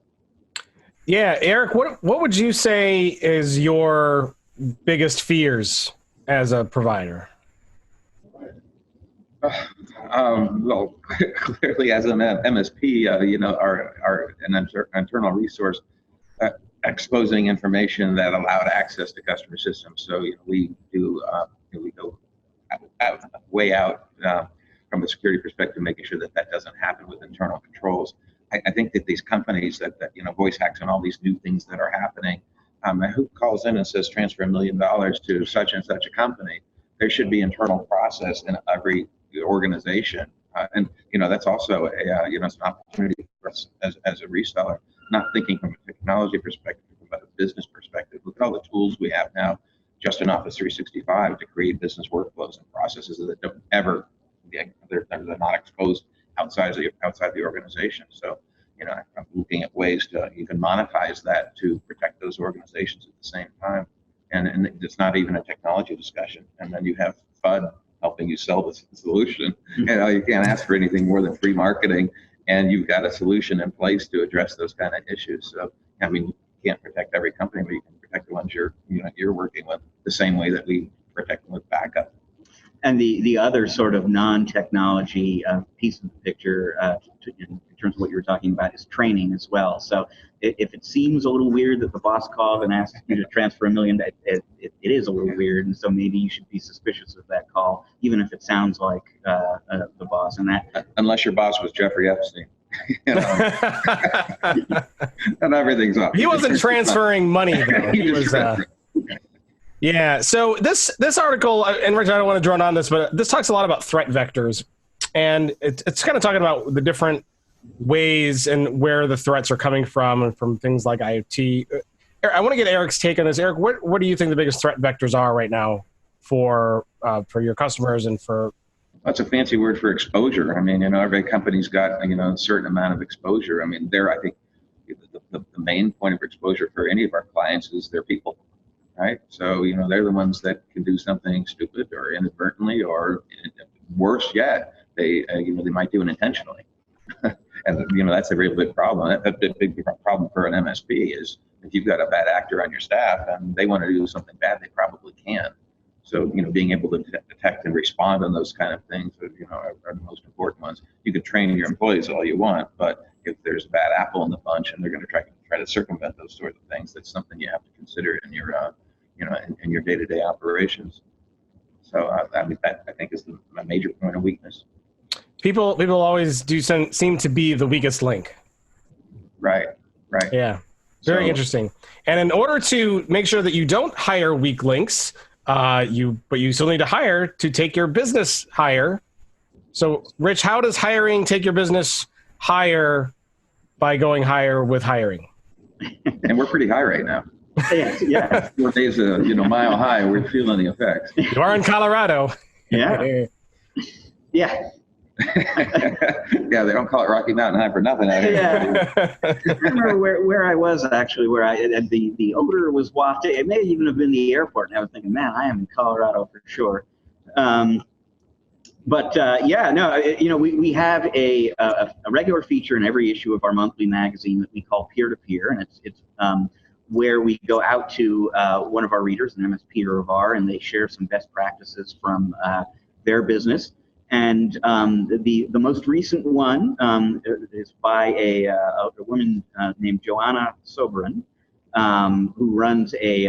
Yeah, Eric, what would you say is your biggest fears as a provider? Well, clearly as an MSP, our internal resource exposing information that allowed access to customer systems. So we do we go way out from a security perspective, making sure that doesn't happen with internal controls. I think that these companies that voice hacks and all these new things that are happening, who calls in and says transfer $1 million to such and such a company? There should be internal process in every organization, and that's also it's an opportunity for us as a reseller, not thinking from a technology perspective, but a business perspective. Look at all the tools we have now, just in Office 365, to create business workflows and processes that don't ever they're not exposed outside the organization. So I'm looking at ways to even monetize that to protect those organizations at the same time. And it's not even a technology discussion. And then you have FUD helping you sell the solution. You can't ask for anything more than free marketing, and you've got a solution in place to address those kind of issues. So you can't protect every company, but you can protect the ones you're working with the same way that we protect them with backup. And the other sort of non-technology piece of the picture in terms of what you were talking about is training as well. So if it seems a little weird that the boss called and asked you to transfer $1 million, it is a little weird, and so maybe you should be suspicious of that call, even if it sounds like the boss. And that, unless your boss was Jeffrey Epstein, and everything's up. He wasn't transferring money though. He was. Yeah. So this article, and Rich, I don't want to drone on this, but this talks a lot about threat vectors, and it's kind of talking about the different ways and where the threats are coming from, and from things like IoT. I want to get Eric's take on this. Eric, what do you think the biggest threat vectors are right now for your customers and for? That's a fancy word for exposure. I mean, every company's got a certain amount of exposure. I mean, I think the main point of exposure for any of our clients is their people. Right, so they're the ones that can do something stupid or inadvertently, or worse yet, they might do it intentionally, and that's a real big problem. That big problem for an MSP is if you've got a bad actor on your staff and they want to do something bad, they probably can. So being able to detect and respond on those kind of things, are the most important ones. You can train your employees all you want, but if there's a bad apple in the bunch and they're going to try to circumvent those sorts of things, that's something you have to consider in your in your day-to-day operations. So that I think is a major point of weakness. People always seem to be the weakest link. Right. Yeah, very interesting. And in order to make sure that you don't hire weak links, but you still need to hire to take your business higher. So, Rich, how does hiring take your business higher by going higher with hiring? And we're pretty high right now. Yeah. 4 days, mile high. We're feeling the effects. You are in Colorado. Yeah. Yeah. Yeah, they don't call it Rocky Mountain High for nothing out here. Yeah. I remember where I was actually, the odor was wafted. It may even have been the airport, and I was thinking, man, I am in Colorado for sure. Yeah, no, we have a regular feature in every issue of our monthly magazine that we call peer-to-peer, and it's where we go out to one of our readers, an MSP or a VAR, and they share some best practices from their business. And the most recent one is by a woman named Joanna Sobran, who runs a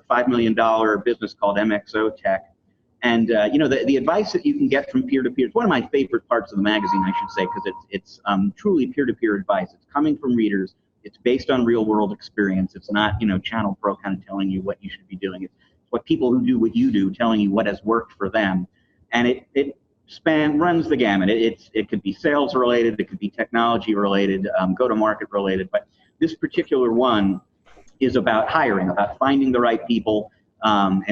$5 million business called MXO Tech. And the advice that you can get from peer-to-peer, it's one of my favorite parts of the magazine, I should say, because it's truly peer-to-peer advice. It's coming from readers. It's based on real-world experience. It's not, ChannelPro kind of telling you what you should be doing. It's what people who do what you do telling you what has worked for them. And it runs the gamut. It could be sales related, it could be technology related, go-to-market related. But this particular one is about hiring, about finding the right people, and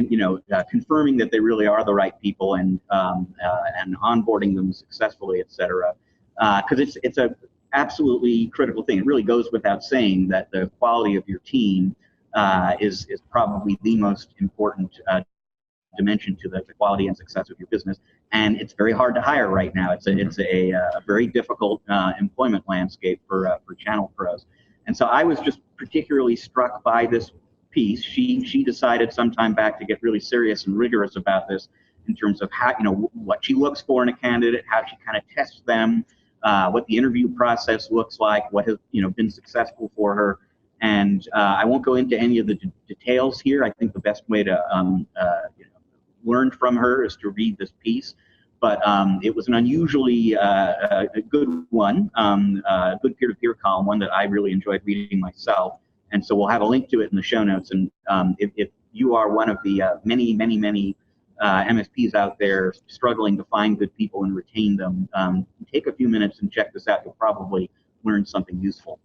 confirming that they really are the right people, and onboarding them successfully, et cetera. Because it's a absolutely critical thing. It really goes without saying that the quality of your team is probably the most important dimension to the quality and success of your business. And it's very hard to hire right now. It's a very difficult employment landscape for channel pros. And so I was just particularly struck by this piece. She decided sometime back to get really serious and rigorous about this in terms of how, what she looks for in a candidate, how she kind of tests them, what the interview process looks like, what has been successful for her. And I won't go into any of the details here. I think the best way to learn from her is to read this piece. But it was an unusually good one, good peer-to-peer column, one that I really enjoyed reading myself. And so we'll have a link to it in the show notes. And if you are one of the many MSPs out there struggling to find good people and retain them, take a few minutes and check this out. You'll probably learn something useful.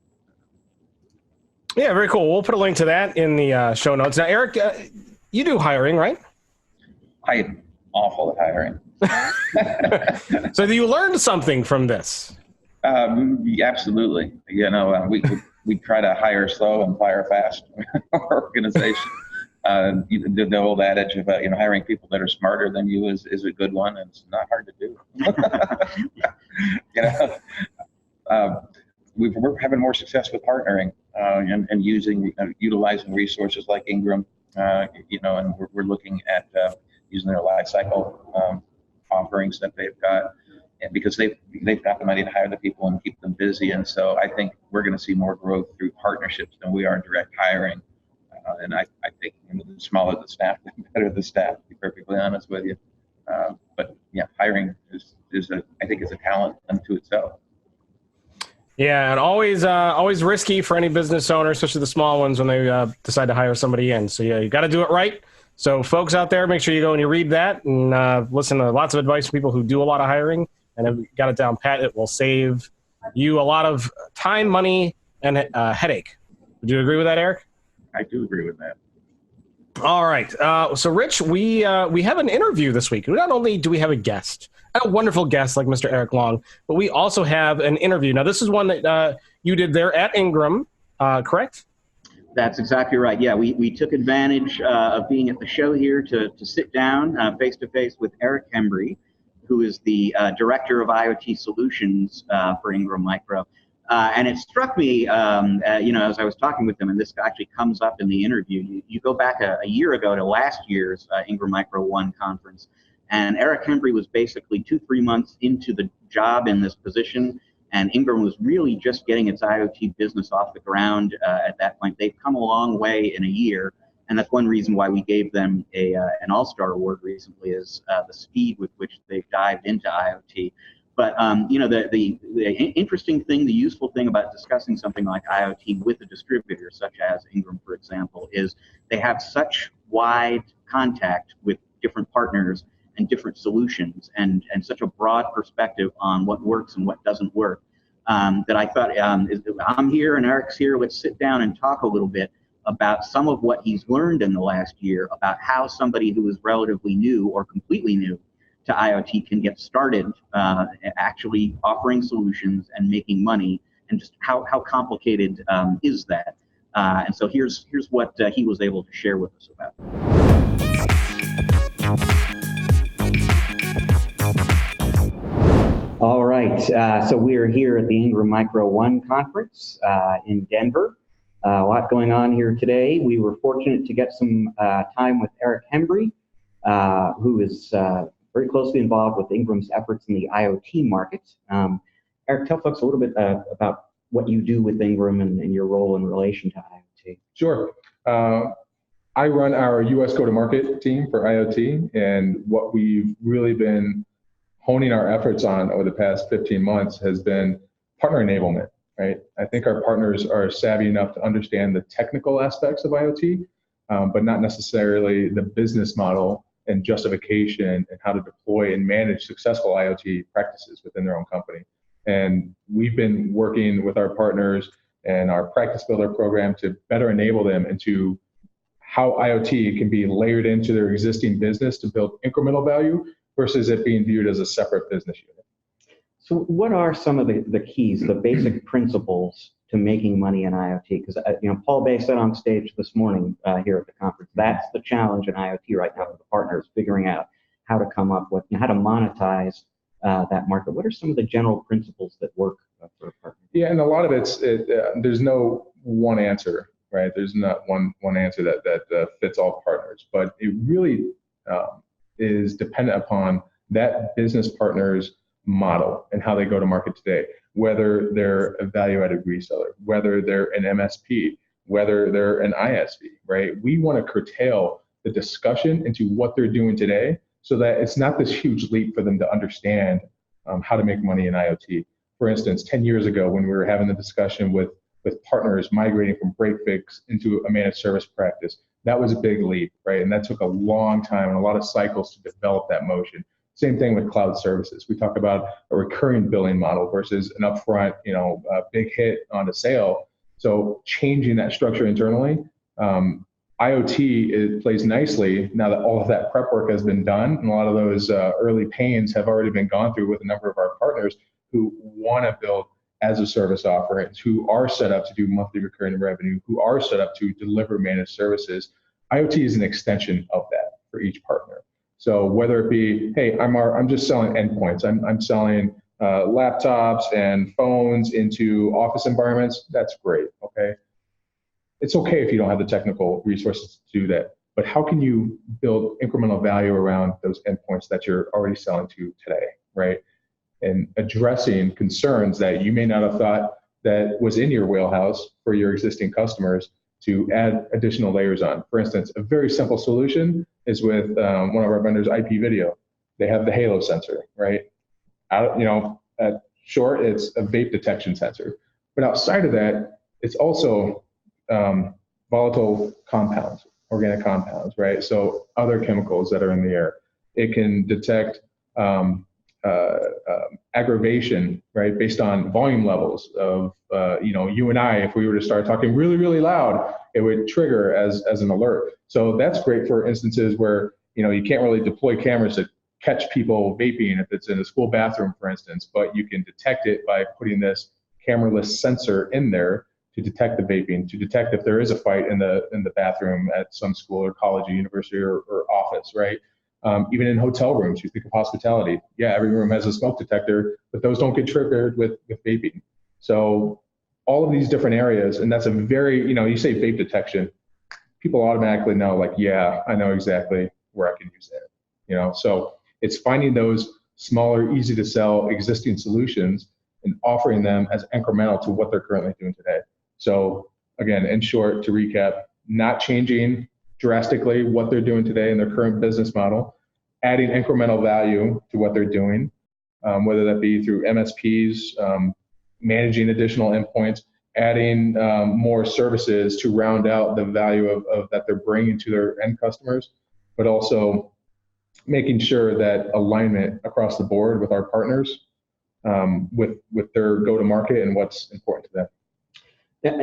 Yeah, very cool. We'll put a link to that in the show notes. Now, Eric, you do hiring, right? I'm awful at hiring. So you learned something from this? Absolutely. We try to hire slow and fire fast. Our organization. The old adage about hiring people that are smarter than you is a good one, and it's not hard to do. We're having more success with partnering and utilizing resources like Ingram, and we're looking at using their life cycle offerings that they've got, and because they've got the money to hire the people and keep them busy. And so I think we're going to see more growth through partnerships than we are direct hiring. And I think the smaller the staff, the better the staff, to be perfectly honest with you. But yeah, hiring is I think is a talent unto itself. Yeah, and always risky for any business owner, especially the small ones, when they decide to hire somebody in. So yeah, you got to do it right. So folks out there, make sure you go and you read that and listen to lots of advice from people who do a lot of hiring. And if you got it down pat, it will save you a lot of time, money, and headache. Would you agree with that, Eric? I do agree with that. All right. So, Rich, we have an interview this week. Not only do we have a guest, a wonderful guest like Mr. Eric Long, but we also have an interview. Now, this is one that you did there at Ingram, correct? That's exactly right. Yeah, we took advantage of being at the show here to sit down face-to-face with Eric Hembry, who is the Director of IoT Solutions for Ingram Micro. And it struck me, as I was talking with him, and this actually comes up in the interview, you go back a year ago to last year's Ingram Micro 1 conference, and Eric Hembry was basically 2-3 months into the job in this position, and Ingram was really just getting its IoT business off the ground at that point. They've come a long way in a year, and that's one reason why we gave them an All-Star Award recently, is the speed with which they've dived into IoT. But the interesting thing, the useful thing about discussing something like IoT with a distributor, such as Ingram, for example, is they have such wide contact with different partners and different solutions, and such a broad perspective on what works and what doesn't work, that I thought, I'm here and Eric's here, let's sit down and talk a little bit about some of what he's learned in the last year about how somebody who is relatively new or completely new to IoT can get started actually offering solutions and making money, and just how complicated is that? And so here's what he was able to share with us about. right, so we are here at the Ingram Micro One conference in Denver. A lot going on here today. We were fortunate to get some time with Eric Hembry, who is very closely involved with Ingram's efforts in the IoT market. Eric, tell folks a little bit about what you do with Ingram and your role in relation to IoT. Sure. I run our US go-to-market team for IoT, and what we've really been honing our efforts on over the past 15 months has been partner enablement, right? I think our partners are savvy enough to understand the technical aspects of IoT, but not necessarily the business model and justification and how to deploy and manage successful IoT practices within their own company. And we've been working with our partners and our practice builder program to better enable them into how IoT can be layered into their existing business to build incremental value versus it being viewed as a separate business unit. So what are some of the keys, the basic principles to making money in IoT? Because Paul Bay said on stage this morning here at the conference, that's the challenge in IoT right now for the partners, figuring out how to come up with, how to monetize that market. What are some of the general principles that work for a partner? Yeah, and a lot of there's no one answer, right? There's not one answer that fits all partners, but it really is dependent upon that business partner's model and how they go to market today, whether they're a value-added reseller, whether they're an MSP, whether they're an ISV, right? We want to curtail the discussion into what they're doing today so that it's not this huge leap for them to understand how to make money in IoT. For instance, 10 years ago when we were having the discussion with partners migrating from break-fix into a managed service practice, that was a big leap, right? And that took a long time and a lot of cycles to develop that motion. Same thing with cloud services. We talk about a recurring billing model versus an upfront, a big hit on a sale. So changing that structure internally, IoT, it plays nicely now that all of that prep work has been done, and a lot of those early pains have already been gone through with a number of our partners who want to build as a service offerings, who are set up to do monthly recurring revenue, who are set up to deliver managed services. IoT is an extension of that for each partner. So whether it be, hey, I'm just selling endpoints, I'm selling laptops and phones into office environments, that's great, okay? It's okay if you don't have the technical resources to do that, but how can you build incremental value around those endpoints that you're already selling to today, right? And addressing concerns that you may not have thought that was in your wheelhouse for your existing customers to add additional layers on. For instance, a very simple solution is with one of our vendors, IP Video. They have the Halo sensor, right? At short, it's a vape detection sensor. But outside of that, it's also volatile compounds, organic compounds, right? So other chemicals that are in the air. It can detect aggravation, right, based on volume levels of, you and I, if we were to start talking really, really loud, it would trigger as an alert. So that's great for instances where, you can't really deploy cameras to catch people vaping if it's in a school bathroom, for instance, but you can detect it by putting this cameraless sensor in there to detect the vaping, to detect if there is a fight in the bathroom at some school or college or university or office, right? Even in hotel rooms, you think of hospitality. Yeah, every room has a smoke detector, but those don't get triggered with vaping. So all of these different areas, and that's a very, you say vape detection, people automatically know, like, yeah, I know exactly where I can use that. So it's finding those smaller, easy to sell existing solutions and offering them as incremental to what they're currently doing today. So again, in short, to recap, not changing drastically what they're doing today in their current business model, adding incremental value to what they're doing, whether that be through MSPs, managing additional endpoints, adding more services to round out the value of that they're bringing to their end customers, but also making sure that alignment across the board with our partners with their go-to-market and what's important to them.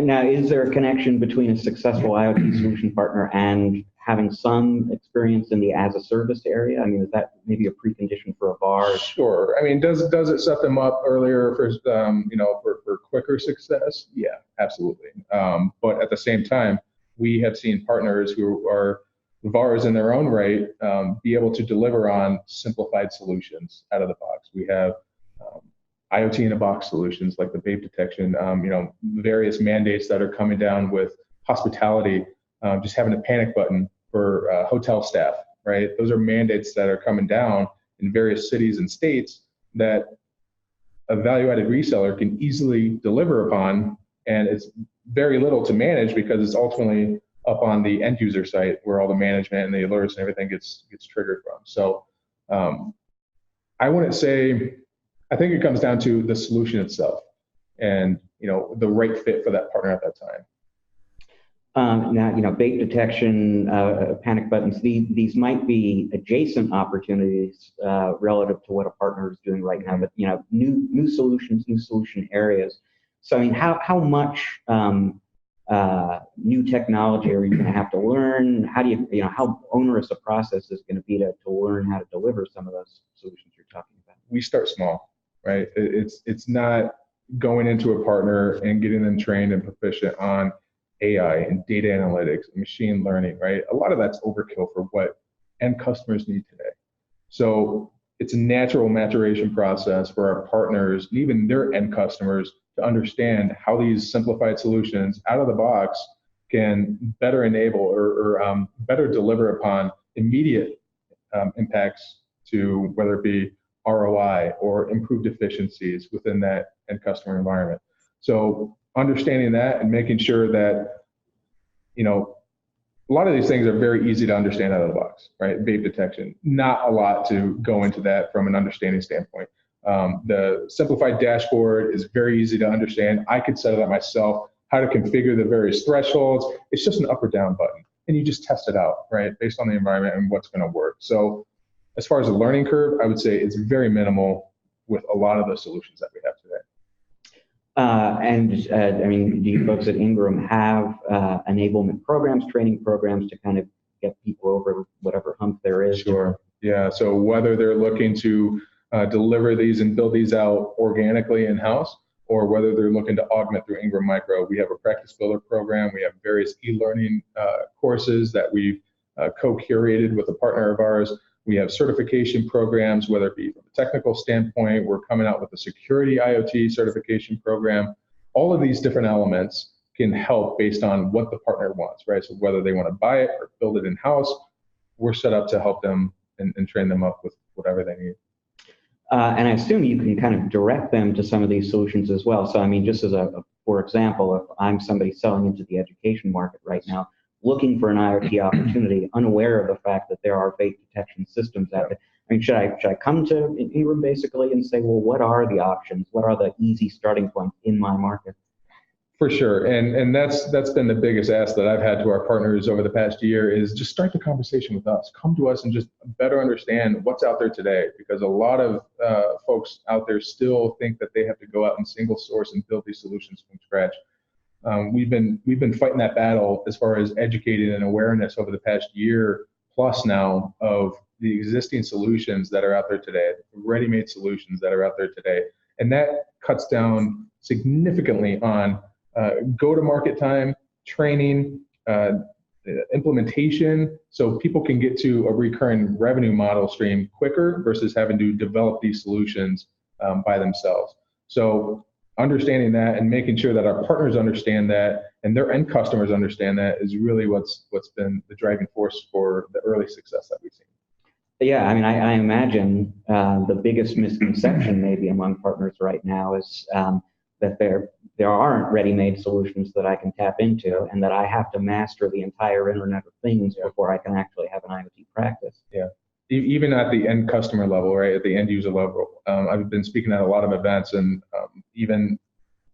Now, is there a connection between a successful IoT solution partner and having some experience in the as-a-service area? I mean, is that maybe a precondition for a VAR? Sure. I mean, does it set them up earlier for for quicker success? Yeah, absolutely. But at the same time, we have seen partners who are VARs in their own right be able to deliver on simplified solutions out of the box. We have IoT in a box solutions like the vape detection, various mandates that are coming down with hospitality, just having a panic button for hotel staff, right? Those are mandates that are coming down in various cities and states that a value-added reseller can easily deliver upon, and it's very little to manage because it's ultimately up on the end user site where all the management and the alerts and everything gets triggered from. So I wouldn't say, I think it comes down to the solution itself and the right fit for that partner at that time. Now, bait detection, panic buttons, these might be adjacent opportunities relative to what a partner is doing right now, but new solutions, new solution areas. So I mean, how much new technology are you going to have to learn? How do how onerous a process is going to be to learn how to deliver some of those solutions you're talking about? We start small, right? It's not going into a partner and getting them trained and proficient on AI and data analytics and machine learning, right? A lot of that's overkill for what end customers need today. So it's a natural maturation process for our partners and even their end customers to understand how these simplified solutions out of the box can better enable or better deliver upon immediate impacts to whether it be ROI or improved efficiencies within that end customer environment. So understanding that and making sure that, a lot of these things are very easy to understand out of the box, right? Vape detection, not a lot to go into that from an understanding standpoint. The simplified dashboard is very easy to understand. I could set it up myself, how to configure the various thresholds. It's just an up or down button, and you just test it out, right? Based on the environment and what's going to work. So as far as the learning curve, I would say it's very minimal with a lot of the solutions that we have today. I mean, do you folks at Ingram have enablement programs, training programs to kind of get people over whatever hump there is? Sure. Yeah. So whether they're looking to deliver these and build these out organically in-house, or whether they're looking to augment through Ingram Micro, we have a practice builder program. We have various e-learning courses that we've co-curated with a partner of ours. We have certification programs, whether it be from a technical standpoint. We're coming out with a security IoT certification program. All of these different elements can help based on what the partner wants, right? So whether they want to buy it or build it in-house, we're set up to help them and train them up with whatever they need. And I assume you can kind of direct them to some of these solutions as well. So I mean, just as for example, if I'm somebody selling into the education market right now, looking for an IoT opportunity, unaware of the fact that there are vape detection systems out there. I mean, should I come to Ingram basically and say, well, what are the options? What are the easy starting points in my market? For sure, and that's been the biggest ask that I've had to our partners over the past year is just start the conversation with us. Come to us and just better understand what's out there today, because a lot of folks out there still think that they have to go out and single source and build these solutions from scratch. We've been fighting that battle as far as educating and awareness over the past year plus now of the existing solutions that are out there today, ready-made solutions that are out there today. And that cuts down significantly on go-to-market time, training, implementation, so people can get to a recurring revenue model stream quicker versus having to develop these solutions by themselves. So understanding that and making sure that our partners understand that and their end customers understand that is really what's been the driving force for the early success that we've seen. Yeah, I mean, I imagine the biggest misconception maybe among partners right now is that there aren't ready-made solutions that I can tap into, and that I have to master the entire Internet of Things before I can actually have an IoT practice. Yeah, even at the end customer level, right, at the end user level. I've been speaking at a lot of events and even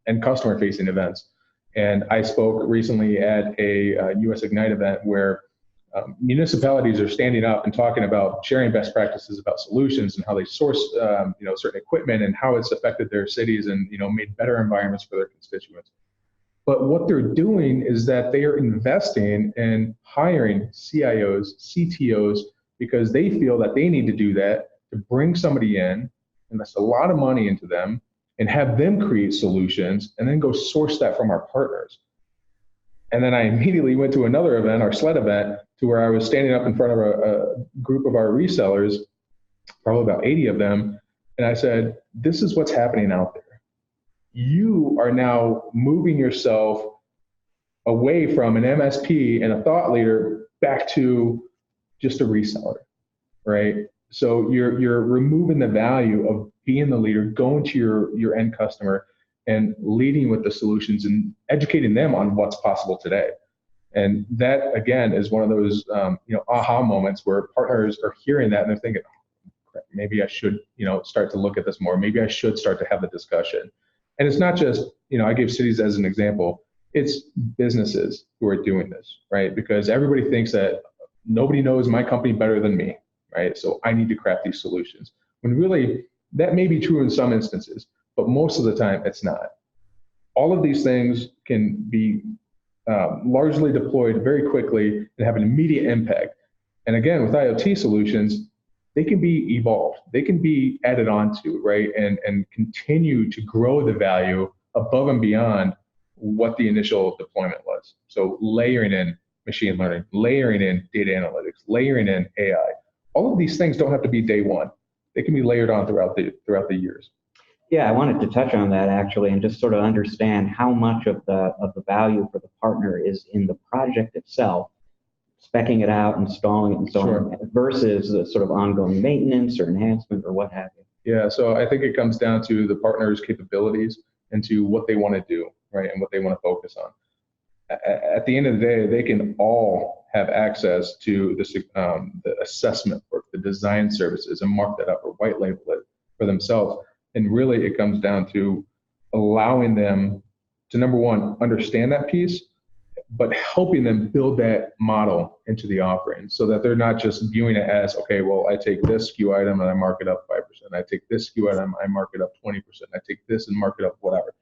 end customer-facing events. And I spoke recently at a US Ignite event where municipalities are standing up and talking about sharing best practices about solutions and how they source certain equipment and how it's affected their cities and made better environments for their constituents. But what they're doing is that they are investing in hiring CIOs, CTOs, because they feel that they need to do that to bring somebody in, invest a lot of money into them, and have them create solutions and then go source that from our partners. And then I immediately went to another event, our SLED event, to where I was standing up in front of a group of our resellers, probably about 80 of them, And I said, this is what's happening out there. You are now moving yourself away from an MSP and a thought leader back to just a reseller, right? So you're removing the value of being the leader, going to your end customer and leading with the solutions and educating them on what's possible today. And that, again, is one of those aha moments where partners are hearing that and they're thinking, oh, maybe I should start to look at this more. Maybe I should start to have the discussion. And it's not just, I gave cities as an example. It's businesses who are doing this, right? Because everybody thinks that nobody knows my company better than me, right? So I need to craft these solutions. When really, that may be true in some instances, but most of the time it's not. All of these things can be largely deployed very quickly and have an immediate impact. And again, with IoT solutions, they can be evolved. They can be added onto, right? And continue to grow the value above and beyond what the initial deployment was. So layering in machine learning, layering in data analytics, layering in AI. All of these things don't have to be day one. They can be layered on throughout the years. Yeah, I wanted to touch on that actually, and just sort of understand how much of the value for the partner is in the project itself, speccing it out, installing it, and so on, versus the sort of ongoing maintenance or enhancement or what have you. Yeah, so I think it comes down to the partner's capabilities and to what they want to do, right, and what they want to focus on. At the end of the day, they can all have access to the assessment work, the design services, and mark that up or white label it for themselves. And really, it comes down to allowing them to, number one, understand that piece, but helping them build that model into the offering so that they're not just viewing it as, okay, well, I take this SKU item and I mark it up 5%. I take this SKU item, I mark it up 20%. I take this and mark it up whatever.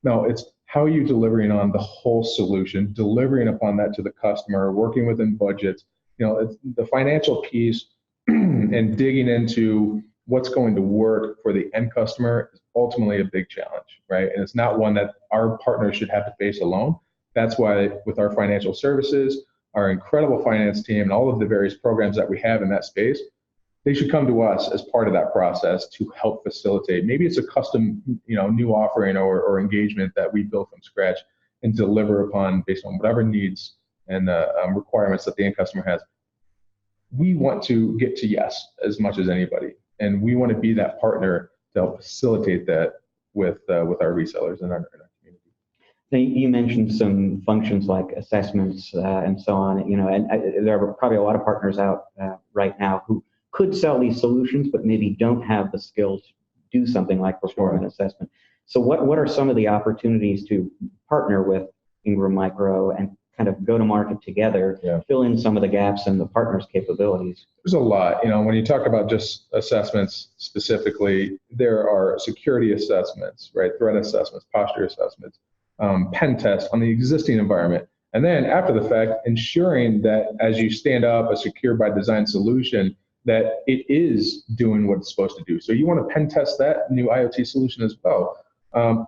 No, it's how are you delivering on the whole solution, delivering upon that to the customer, working within budgets. It's the financial piece and digging into what's going to work for the end customer is ultimately a big challenge, right? And it's not one that our partners should have to face alone. That's why with our financial services, our incredible finance team, and all of the various programs that we have in that space, they should come to us as part of that process to help facilitate. Maybe it's a custom, new offering or engagement that we build from scratch and deliver upon based on whatever needs and requirements that the end customer has. We want to get to yes as much as anybody, and we want to be that partner to help facilitate that with our resellers and our community. Now, you mentioned some functions like assessments and so on. And there are probably a lot of partners out right now who could sell these solutions, but maybe don't have the skills to do something like perform an assessment. So what are some of the opportunities to partner with Ingram Micro and kind of go to market together, fill in some of the gaps in the partner's capabilities? There's a lot. When you talk about just assessments specifically, there are security assessments, right? Threat assessments, posture assessments, pen tests on the existing environment. And then after the fact, ensuring that as you stand up a secure by design solution, that it is doing what it's supposed to do. So you want to pen test that new IoT solution as well.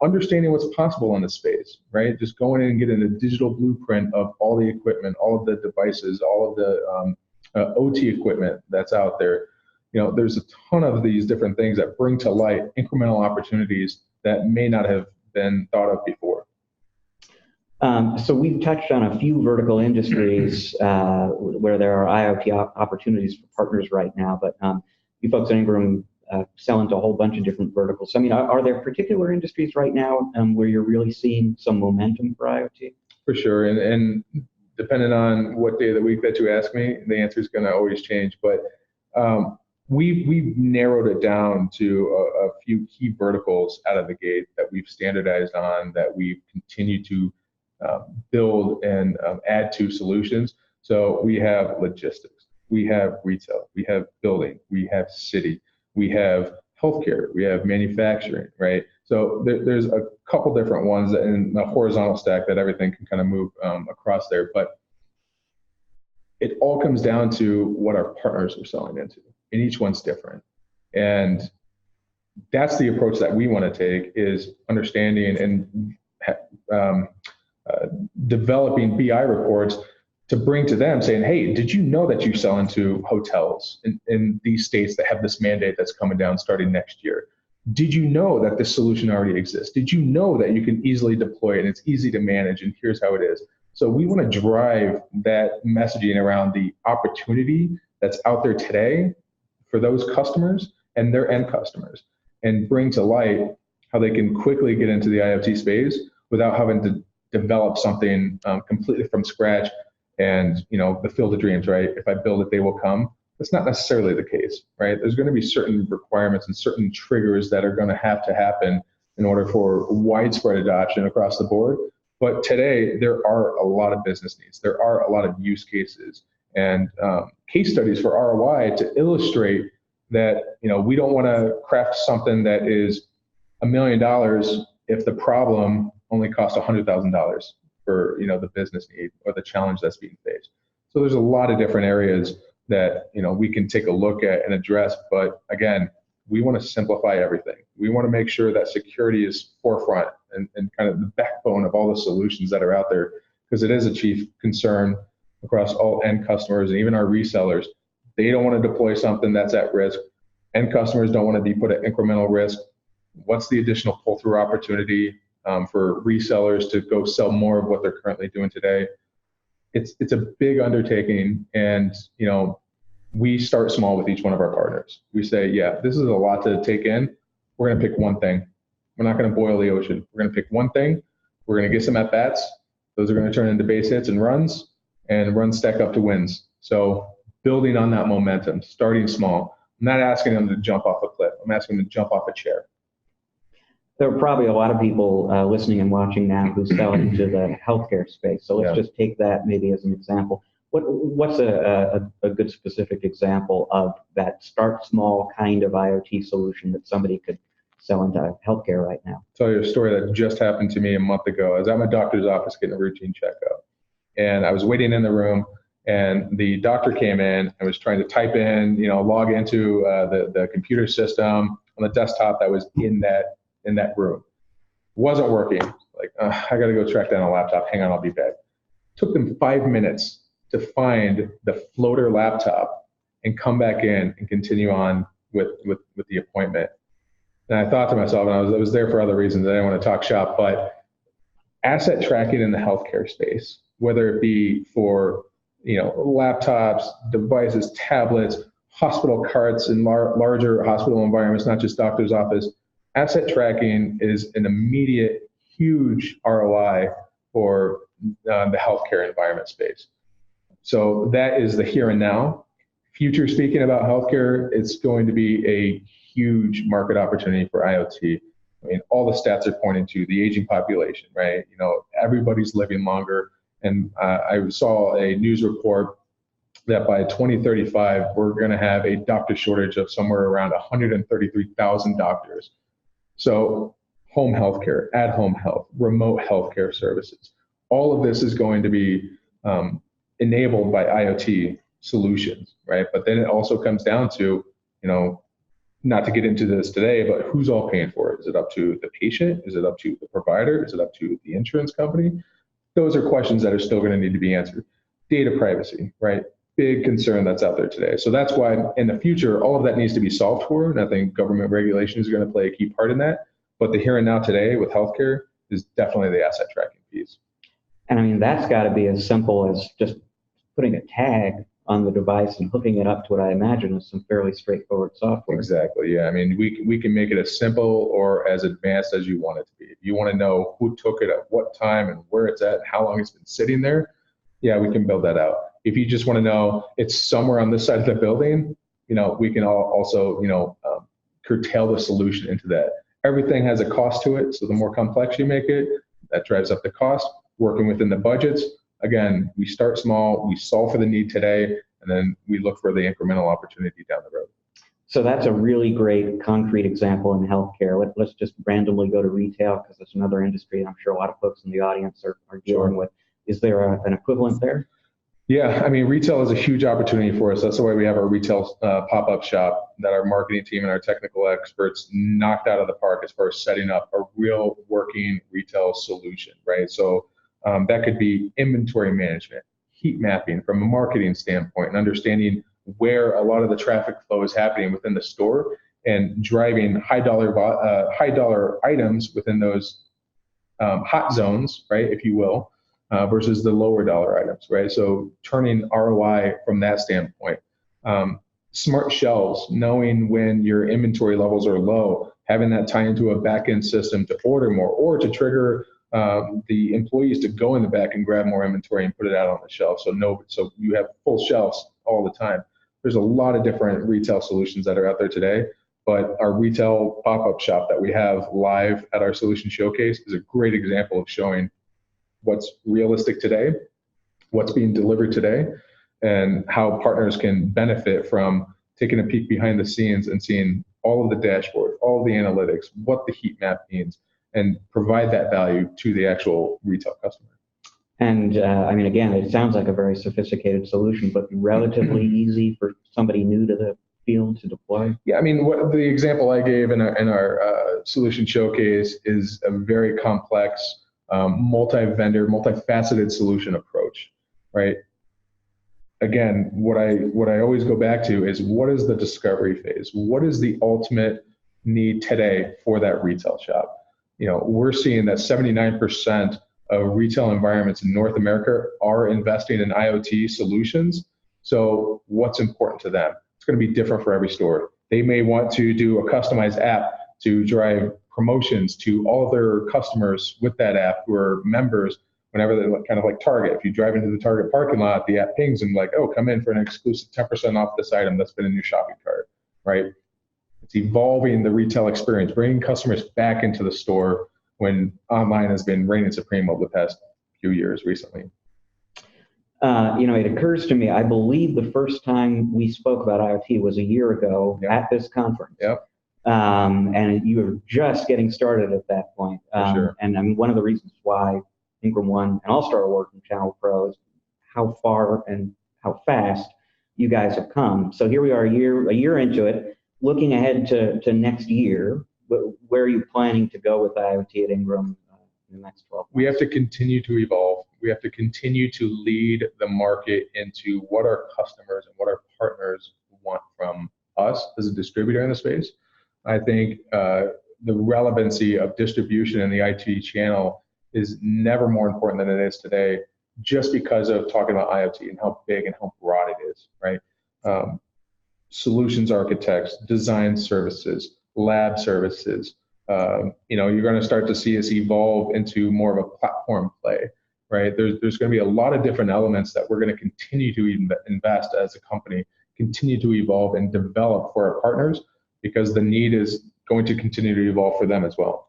Understanding what's possible in the space, right? Just going in and getting a digital blueprint of all the equipment, all of the devices, all of the OT equipment that's out there. There's a ton of these different things that bring to light incremental opportunities that may not have been thought of before. So we've touched on a few vertical industries where there are IoT opportunities for partners right now, but you folks at Ingram sell into a whole bunch of different verticals. So, are there particular industries right now where you're really seeing some momentum for IoT? For sure, and depending on what day of the week that you ask me, the answer is going to always change. But we've narrowed it down to a few key verticals out of the gate that we've standardized on, that we've continued to build and add to solutions. So we have logistics, we have retail, we have building, we have city, we have healthcare, we have manufacturing, right? So there's a couple different ones in the horizontal stack that everything can kind of move across there. But it all comes down to what our partners are selling into, and each one's different. And that's the approach that we want to take, is understanding and developing BI reports to bring to them saying, hey, did you know that you sell into hotels in these states that have this mandate that's coming down starting next year? Did you know that this solution already exists? Did you know that you can easily deploy it and it's easy to manage and here's how it is? So we want to drive that messaging around the opportunity that's out there today for those customers and their end customers, and bring to light how they can quickly get into the IoT space without having to develop something completely from scratch. And, the field of dreams, right? If I build it, they will come. That's not necessarily the case, right? There's going to be certain requirements and certain triggers that are going to have to happen in order for widespread adoption across the board. But today, there are a lot of business needs. There are a lot of use cases and case studies for ROI to illustrate that, we don't want to craft something that is $1 million if the problem only costs $100,000 for, the business need or the challenge that's being faced. So there's a lot of different areas that, we can take a look at and address. But again, we want to simplify everything. We want to make sure that security is forefront and kind of the backbone of all the solutions that are out there, because it is a chief concern across all end customers and even our resellers. They don't want to deploy something that's at risk. End customers don't want to be put at incremental risk. What's the additional pull-through opportunity for resellers to go sell more of what they're currently doing today? It's a big undertaking, and we start small with each one of our partners. We say, yeah, this is a lot to take in. We're going to pick one thing. We're not going to boil the ocean. We're going to pick one thing. We're going to get some at bats. Those are going to turn into base hits and runs stack up to wins. So building on that momentum, starting small. I'm not asking them to jump off a cliff. I'm asking them to jump off a chair. There are probably a lot of people listening and watching now who sell into the healthcare space. So let's just take that maybe as an example. What's a good specific example of that start small kind of IoT solution that somebody could sell into healthcare right now? I'll tell you a story that just happened to me a month ago. I was at my doctor's office getting a routine checkup, and I was waiting in the room, and the doctor came in and was trying to type in, log into the computer system on the desktop that was in that room. Wasn't working. Like, I got to go track down a laptop. Hang on, I'll be back. Took them 5 minutes to find the floater laptop and come back in and continue on with the appointment. And I thought to myself, and I was there for other reasons, I didn't want to talk shop, but asset tracking in the healthcare space, whether it be for laptops, devices, tablets, hospital carts in larger hospital environments, not just doctor's office, asset tracking is an immediate, huge ROI for the healthcare environment space. So that is the here and now. Future speaking about healthcare, it's going to be a huge market opportunity for IoT. I mean, all the stats are pointing to the aging population, right? Everybody's living longer. And I saw a news report that by 2035, we're going to have a doctor shortage of somewhere around 133,000 doctors. So home healthcare, at-home health, remote healthcare services, all of this is going to be enabled by IoT solutions, right? But then it also comes down to, not to get into this today, but who's all paying for it? Is it up to the patient? Is it up to the provider? Is it up to the insurance company? Those are questions that are still going to need to be answered. Data privacy, right? Big concern that's out there today. So that's why in the future, all of that needs to be solved for. And I think government regulation is going to play a key part in that. But the here and now today with healthcare is definitely the asset tracking piece. And I mean, that's got to be as simple as just putting a tag on the device and hooking it up to what I imagine is some fairly straightforward software. Exactly. Yeah. I mean, we can make it as simple or as advanced as you want it to be. If you want to know who took it at what time and where it's at and how long it's been sitting there, yeah, we can build that out. If you just want to know it's somewhere on this side of the building, we can also, curtail the solution into that. Everything has a cost to it. So the more complex you make it, that drives up the cost. Working within the budgets. Again, we start small, we solve for the need today, and then we look for the incremental opportunity down the road. So that's a really great concrete example in healthcare. Let's just randomly go to retail because it's another industry I'm sure a lot of folks in the audience are dealing with. Is there an equivalent there? Yeah, I mean, retail is a huge opportunity for us. That's the way we have our retail pop-up shop that our marketing team and our technical experts knocked out of the park as far as setting up a real working retail solution, right? So that could be inventory management, heat mapping from a marketing standpoint and understanding where a lot of the traffic flow is happening within the store and driving high dollar items within those hot zones, right, if you will, versus the lower dollar items, right? So turning ROI from that standpoint. Smart shelves, knowing when your inventory levels are low, having that tie into a back-end system to order more or to trigger the employees to go in the back and grab more inventory and put it out on the shelf. So you have full shelves all the time. There's a lot of different retail solutions that are out there today, but our retail pop-up shop that we have live at our solution showcase is a great example of showing what's realistic today, what's being delivered today, and how partners can benefit from taking a peek behind the scenes and seeing all of the dashboards, all of the analytics, what the heat map means, and provide that value to the actual retail customer. And I mean, again, it sounds like a very sophisticated solution, but relatively easy for somebody new to the field to deploy. Yeah, I mean, what the example I gave in our solution showcase is a very complex, multi-vendor, multifaceted solution approach, right? Again, what I always go back to is what is the discovery phase? What is the ultimate need today for that retail shop? You know, we're seeing that 79% of retail environments in North America are investing in IoT solutions. So what's important to them? It's going to be different for every store. They may want to do a customized app to drive promotions to all of their customers with that app who are members whenever they're kind of like Target. If you drive into the Target parking lot, the app pings and like, oh, come in for an exclusive 10% off this item that's been in your shopping cart, right? It's evolving the retail experience, bringing customers back into the store when online has been reigning supreme over the past few years recently. You know, it occurs to me, I believe the first time we spoke about IoT was a year ago at this conference. Yep. And you were just getting started at that point. Sure. And I mean, one of the reasons why Ingram One and All-Star work in ChannelPro is how far and how fast you guys have come. So here we are a year into it, looking ahead to next year. Where are you planning to go with IoT at Ingram in the next 12 months? We have to continue to evolve. We have to continue to lead the market into what our customers and what our partners want from us as a distributor in the space. I think the relevancy of distribution in the IT channel is never more important than it is today, just because of talking about IoT and how big and how broad it is, right? Solutions architects, design services, lab services. You know, you're going to start to see us evolve into more of a platform play, right? There's going to be a lot of different elements that we're going to continue to invest as a company, continue to evolve and develop for our partners, because the need is going to continue to evolve for them as well.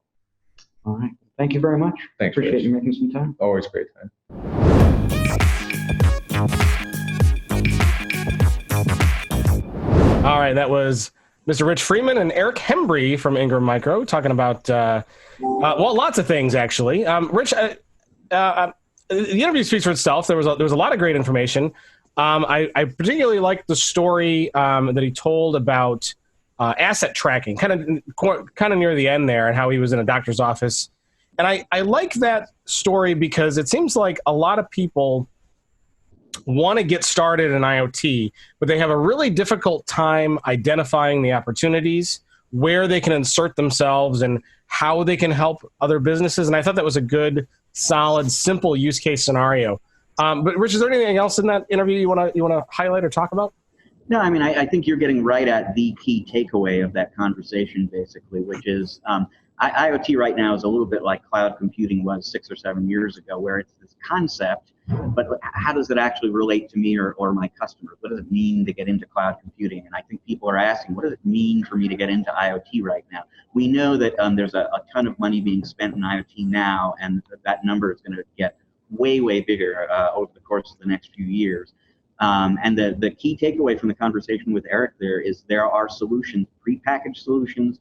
All right. Thank you very much. Thanks, Appreciate Rich. you making some time. Always a great time. All right, that was Mr. Rich Freeman and Eric Hembry from Ingram Micro talking about, well, lots of things, actually. Rich, the interview speaks for itself. There was a lot of great information. I particularly liked the story that he told about asset tracking, kind of near the end there, and how he was in a doctor's office. And I like that story because it seems like a lot of people want to get started in IoT, but they have a really difficult time identifying the opportunities, where they can insert themselves, and how they can help other businesses. And I thought that was a good, solid, simple use case scenario. But Rich, is there anything else in that interview you want to highlight or talk about? No, I mean, I think you're getting right at the key takeaway of that conversation, basically, which is IoT right now is a little bit like cloud computing was 6 or 7 years ago, where it's this concept, but how does it actually relate to me or my customers? What does it mean to get into cloud computing? And I think people are asking, what does it mean for me to get into IoT right now? We know that there's a ton of money being spent in IoT now, and that number is going to get way, way bigger over the course of the next few years. And the key takeaway from the conversation with Eric there is there are solutions, prepackaged solutions,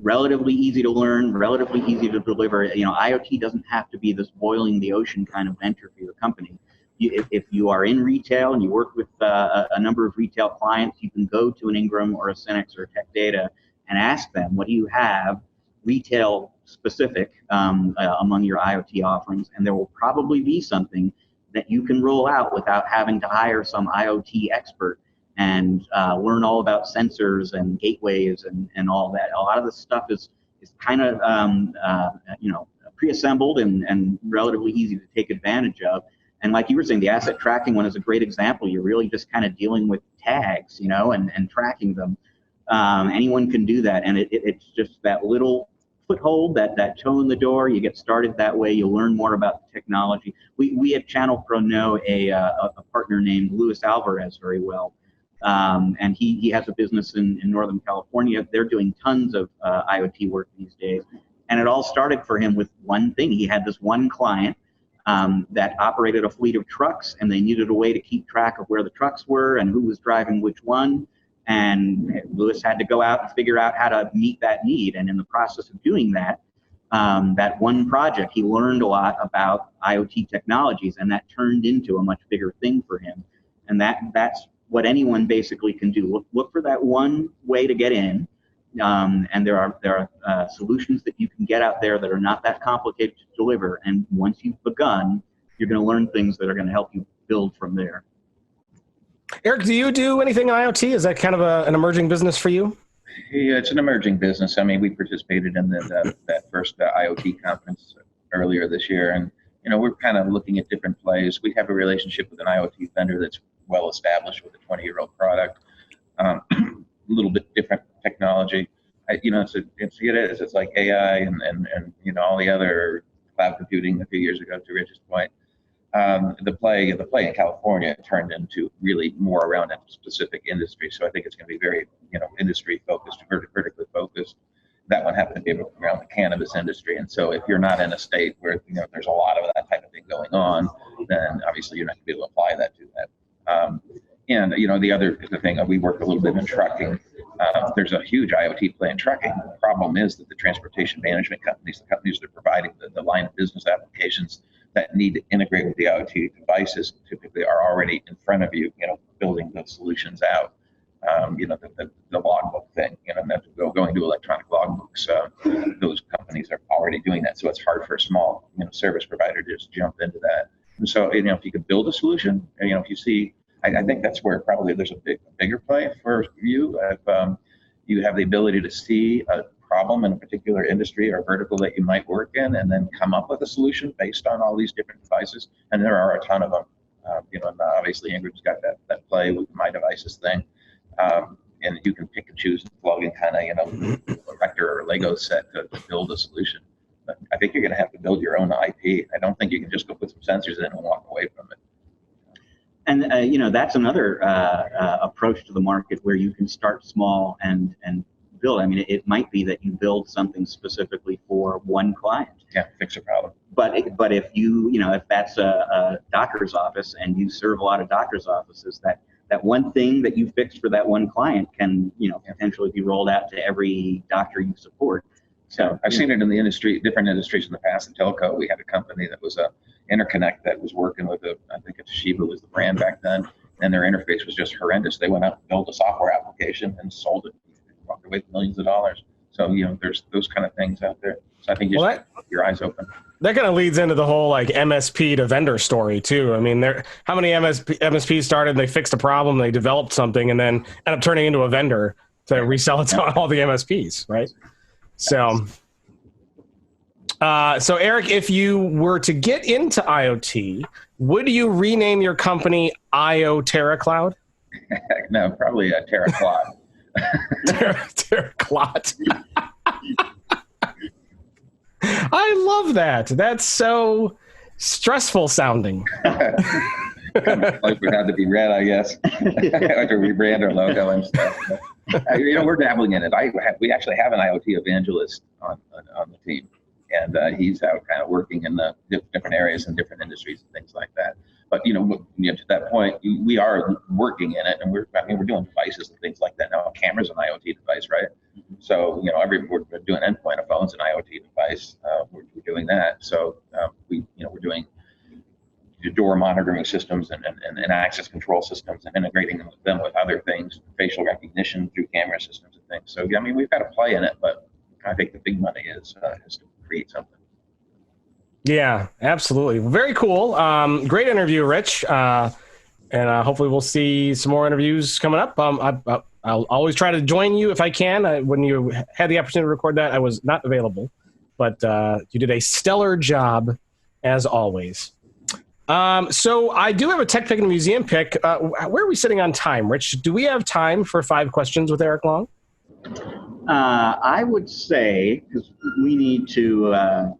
relatively easy to learn, relatively easy to deliver. You know, IoT doesn't have to be this boiling the ocean kind of venture for your company. If you are in retail and you work with a number of retail clients, you can go to an Ingram or a Synnex or a Tech Data and ask them, what do you have retail specific among your IoT offerings? And there will probably be something that you can roll out without having to hire some IoT expert and learn all about sensors and gateways and all that. A lot of this stuff is kind of pre-assembled and relatively easy to take advantage of. And like you were saying, the asset tracking one is a great example. You're really just kind of dealing with tags, and tracking them. Anyone can do that, and it's just that little foothold, that toe in the door. You get started that way. You learn more about the technology. We at ChannelPro know a partner named Luis Alvarez very well. And he has a business in Northern California. They're doing tons of IoT work these days. And it all started for him with one thing. He had this one client that operated a fleet of trucks, and they needed a way to keep track of where the trucks were and who was driving which one. And Lewis had to go out and figure out how to meet that need. And in the process of doing that, that one project, he learned a lot about IoT technologies, and that turned into a much bigger thing for him. And that's what anyone basically can do. Look for that one way to get in. And there are solutions that you can get out there that are not that complicated to deliver. And once you've begun, you're going to learn things that are going to help you build from there. Eric, do you do anything IoT? Is that kind of an emerging business for you? Yeah, it's an emerging business. I mean, we participated in that first IoT conference earlier this year, and we're kind of looking at different plays. We have a relationship with an IoT vendor that's well established with a 20-year-old product. A little bit different technology. It's like AI and all the other cloud computing a few years ago, to Rich's point. The play in California turned into really more around a specific industry. So I think it's going to be very, industry focused, vertically focused. That one happened to be around the cannabis industry. And so if you're not in a state where, there's a lot of that type of thing going on, then obviously you're not going to be able to apply that to that. And the thing, we work a little bit in trucking. There's a huge IoT play in trucking. The problem is that the transportation management companies, the companies that are providing the line of business applications that need to integrate with the IoT devices, typically are already in front of you, building those solutions out. The logbook thing, going to electronic logbooks. Those companies are already doing that, so it's hard for a small, service provider to just jump into that. And so, if you could build a solution, if you see, I think that's where probably there's a bigger play for you. If you have the ability to see a problem in a particular industry or vertical that you might work in, and then come up with a solution based on all these different devices, and there are a ton of them. And obviously Ingram's got that play with the My Devices thing, and you can pick and choose and plug in kind of a vector or Lego set to build a solution. But I think you're going to have to build your own IP. I don't think you can just go put some sensors in and walk away from it. And that's another approach to the market where you can start small and build. I mean, it might be that you build something specifically for one client. Yeah, fix a problem. But if if that's a doctor's office and you serve a lot of doctor's offices, that one thing that you fix for that one client can potentially be rolled out to every doctor you support. So I've seen it in the industry, different industries in the past. In telco, we had a company that was a interconnect that was working with I think Toshiba was the brand back then, and their interface was just horrendous. They went out and built a software application and sold it, walked away with millions of dollars. So there's those kind of things out there. So I think you just keep your eyes open. That kind of leads into the whole MSP to vendor story too. I mean, how many MSPs started? They fixed a problem, they developed something, and then end up turning into a vendor to resell it to all the MSPs, right? So Eric, if you were to get into IoT, would you rename your company TeraCloud? No, probably a TeraCloud. TeraCloud. I love that. That's so stressful sounding. Like we had to be red, I guess. Like to rebrand our logo and stuff. We're dabbling in it. We actually have an IoT evangelist on the team, and he's out kind of working in the different areas and different industries and things like that. But to that point, we are working in it, and we're doing devices and things like that now. A camera's an IoT device, right? So we're doing endpoint. A phone's an IoT device. We're doing that. So we're doing door monitoring systems and access control systems and integrating them with other things, facial recognition through camera systems and things. So we've got to play in it, but I think the big money is to create something. Yeah, absolutely. Very cool. Great interview, Rich. And hopefully we'll see some more interviews coming up. I'll always try to join you if I can. When you had the opportunity to record that, I was not available. But you did a stellar job, as always. So I do have a tech pick and a museum pick. Where are we sitting on time, Rich? Do we have time for 5 questions with Eric Long? I would say, because we need to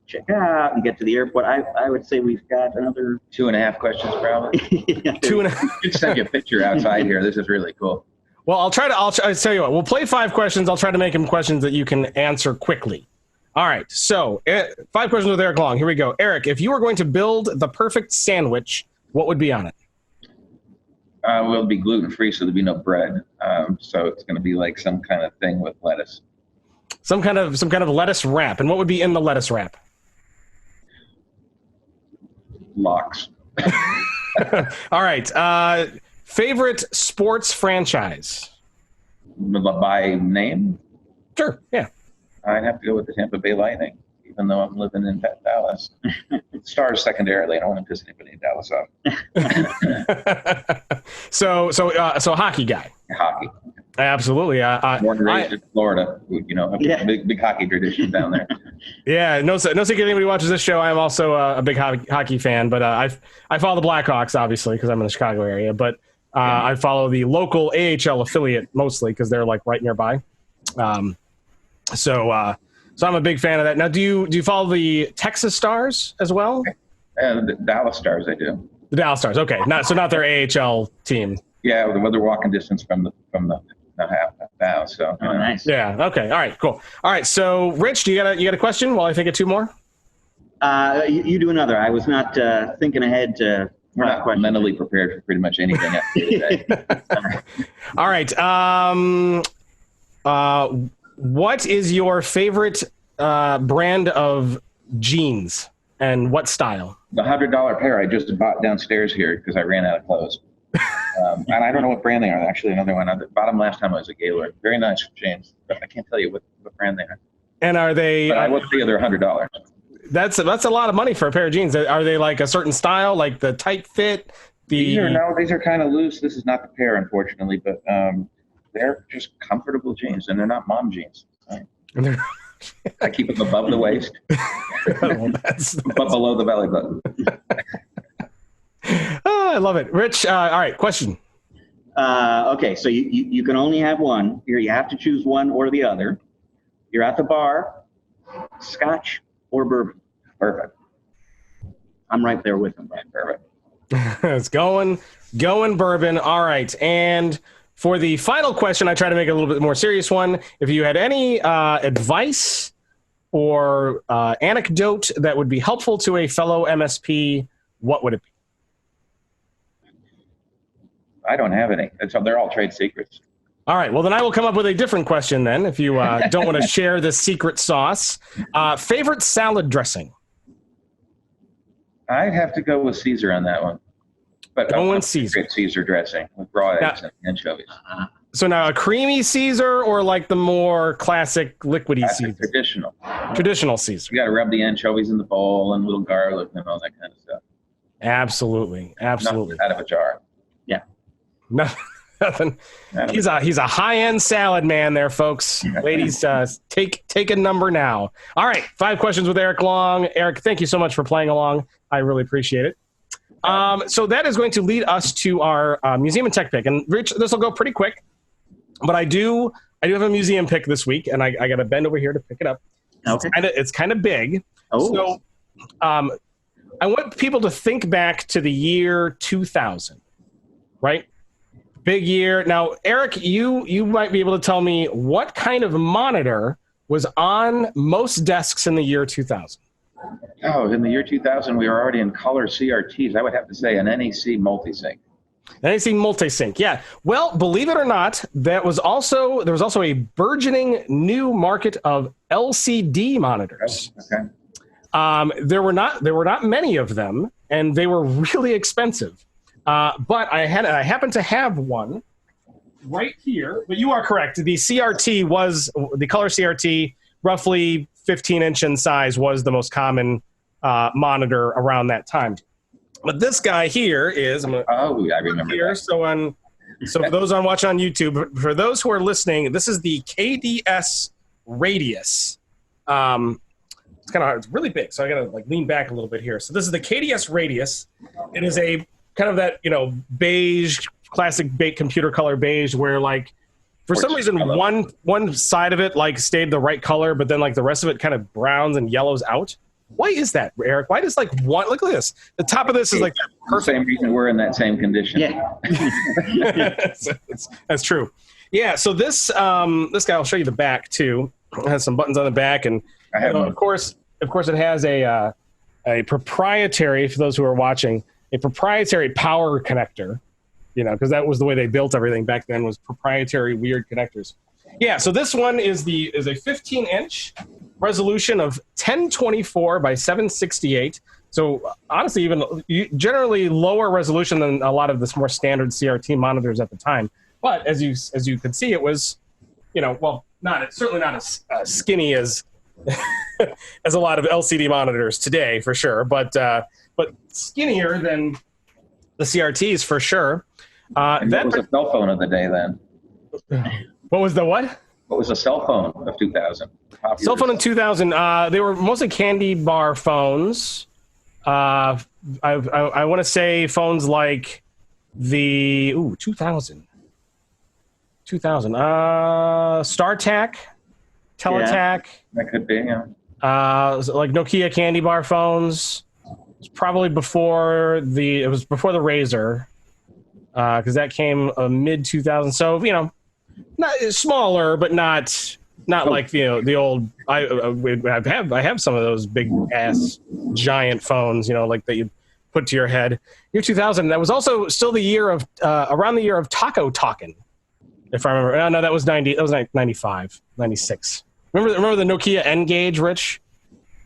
check out and get to the airport, I would say we've got another 2.5 questions, probably. Yeah, 2.5. Just send you a picture outside here. This is really cool. Well, I'll tell you what, we'll play 5 questions. I'll try to make them questions that you can answer quickly. All right. So 5 questions with Eric Long. Here we go. Eric, if you were going to build the perfect sandwich, what would be on it? Well, it'll be gluten-free, so there'll be no bread. So it's going to be like some kind of thing with lettuce. Some kind of lettuce wrap. And what would be in the lettuce wrap? Locks. All right. Favorite sports franchise? By name? Sure. Yeah. I'd have to go with the Tampa Bay Lightning, even though I'm living in Dallas. Stars secondarily. I don't want to piss anybody in Dallas off. So hockey guy. Hockey. Absolutely. Born and raised in Florida. You know, Yeah. big hockey tradition down there. Yeah, no secret. Anybody watches this show, I'm also a big hockey fan. But I follow the Blackhawks obviously because I'm in the Chicago area. But I follow the local AHL affiliate mostly because they're like right nearby. So I'm a big fan of that. Now, do you follow the Texas Stars as well? The Dallas Stars, I do. The Dallas Stars. Okay, not their AHL team. Yeah, they're walking distance from the half now. So Oh, nice. Yeah. Okay. All right. Cool. All right. So, Rich, you got a question? While I think of 2 more. You do another. I was not thinking ahead to. We're not mentally prepared for pretty much anything else today. All right. What is your favorite brand of jeans and what style? The $100 pair I just bought downstairs here because I ran out of clothes. And I don't know what brand they are. Actually, another one. I bought them last time I was at Gaylord. Very nice jeans. But I can't tell you what brand they are. And are they? But I will tell you they're $100. That's a lot of money for a pair of jeans. Are they like a certain style, like the tight fit? These are kind of loose. This is not the pair, unfortunately, but they're just comfortable jeans, and they're not mom jeans. I keep them above the waist, but below the belly button. Oh, I love it. Rich, all right, question. Okay, so you can only have one. Here, you have to choose one or the other. You're at the bar, Scotch or bourbon? Bourbon. I'm right there with them. Bourbon. It's going bourbon. All right, and for the final question, I try to make it a little bit more serious one. If you had any advice or anecdote that would be helpful to a fellow MSP, what would it be? I don't have any. They're all trade secrets. All right. Well, then I will come up with a different question then, if you don't want to share the secret sauce. Favorite salad dressing? I'd have to go with Caesar on that one. But Going Caesar. Caesar dressing with raw eggs and anchovies. So now a creamy Caesar or like the more classic liquidy Caesar? Traditional. Traditional Caesar. You got to rub the anchovies in the bowl and little garlic and all that kind of stuff. Absolutely. Absolutely. Nothing out of a jar. Yeah. Nothing. He's a high-end salad man there, folks. Ladies, take a number now. All right, 5 questions with Eric Long. Eric, thank you so much for playing along. I really appreciate it. So that is going to lead us to our museum and tech pick. And Rich, this will go pretty quick, but I do have a museum pick this week, and I got to bend over here to pick it up. Okay. It's kind of big. Oh. So I want people to think back to the year 2000, right? Big year. Now, Eric, you might be able to tell me what kind of monitor was on most desks in the year 2000. Oh, in the year 2000, we were already in color CRTs. I would have to say an NEC multisync. NEC multisync, yeah. Well, believe it or not, there was also a burgeoning new market of LCD monitors. Okay. There were not many of them, and they were really expensive. But I happen to have one right here. But you are correct. The CRT was the color CRT, roughly 15-inch in size, was the most common monitor around that time. But this guy here is, Oh, I remember here. that. So for those watching on YouTube, for those who are listening, this is the KDS Radius. It's kind of hard. It's really big, so I gotta like lean back a little bit here. So this is the KDS Radius. It is a kind of that beige, classic computer color beige, where like for some reason one side of it like stayed the right color, but then like the rest of it kind of browns and yellows out. Why is that, Eric? Why does like one? Look at this. The top of this is like the same reason we're in that same condition. Yeah. That's true. Yeah. So this guy, I'll show you the back too. It has some buttons on the back, and of course, it has a proprietary, for those who are watching, a proprietary power connector. Because that was the way they built everything back then, was proprietary weird connectors. Yeah. So this one is a 15-inch resolution of 1024 by 768. So honestly, even generally lower resolution than a lot of the more standard CRT monitors at the time. But as you could see, it was, certainly not as skinny as as a lot of LCD monitors today, for sure. But skinnier than the CRTs for sure. That was a cell phone of the day then. What was the what? What was a cell phone of 2000? Cell phone in 2000. They were mostly candy bar phones. I want to say phones like the 2000. StarTAC, TeleTAC. That could be, yeah. Like Nokia candy bar phones. It's probably before the Razr, because that came mid 2000. So not smaller, but not like the old. I have some of those big ass giant phones, like that you put to your head. Year 2000. That was also still the year of around the year of Taco Talkin', if I remember. No, that was 90. That was 95, 96. Remember the Nokia N-Gage, Rich?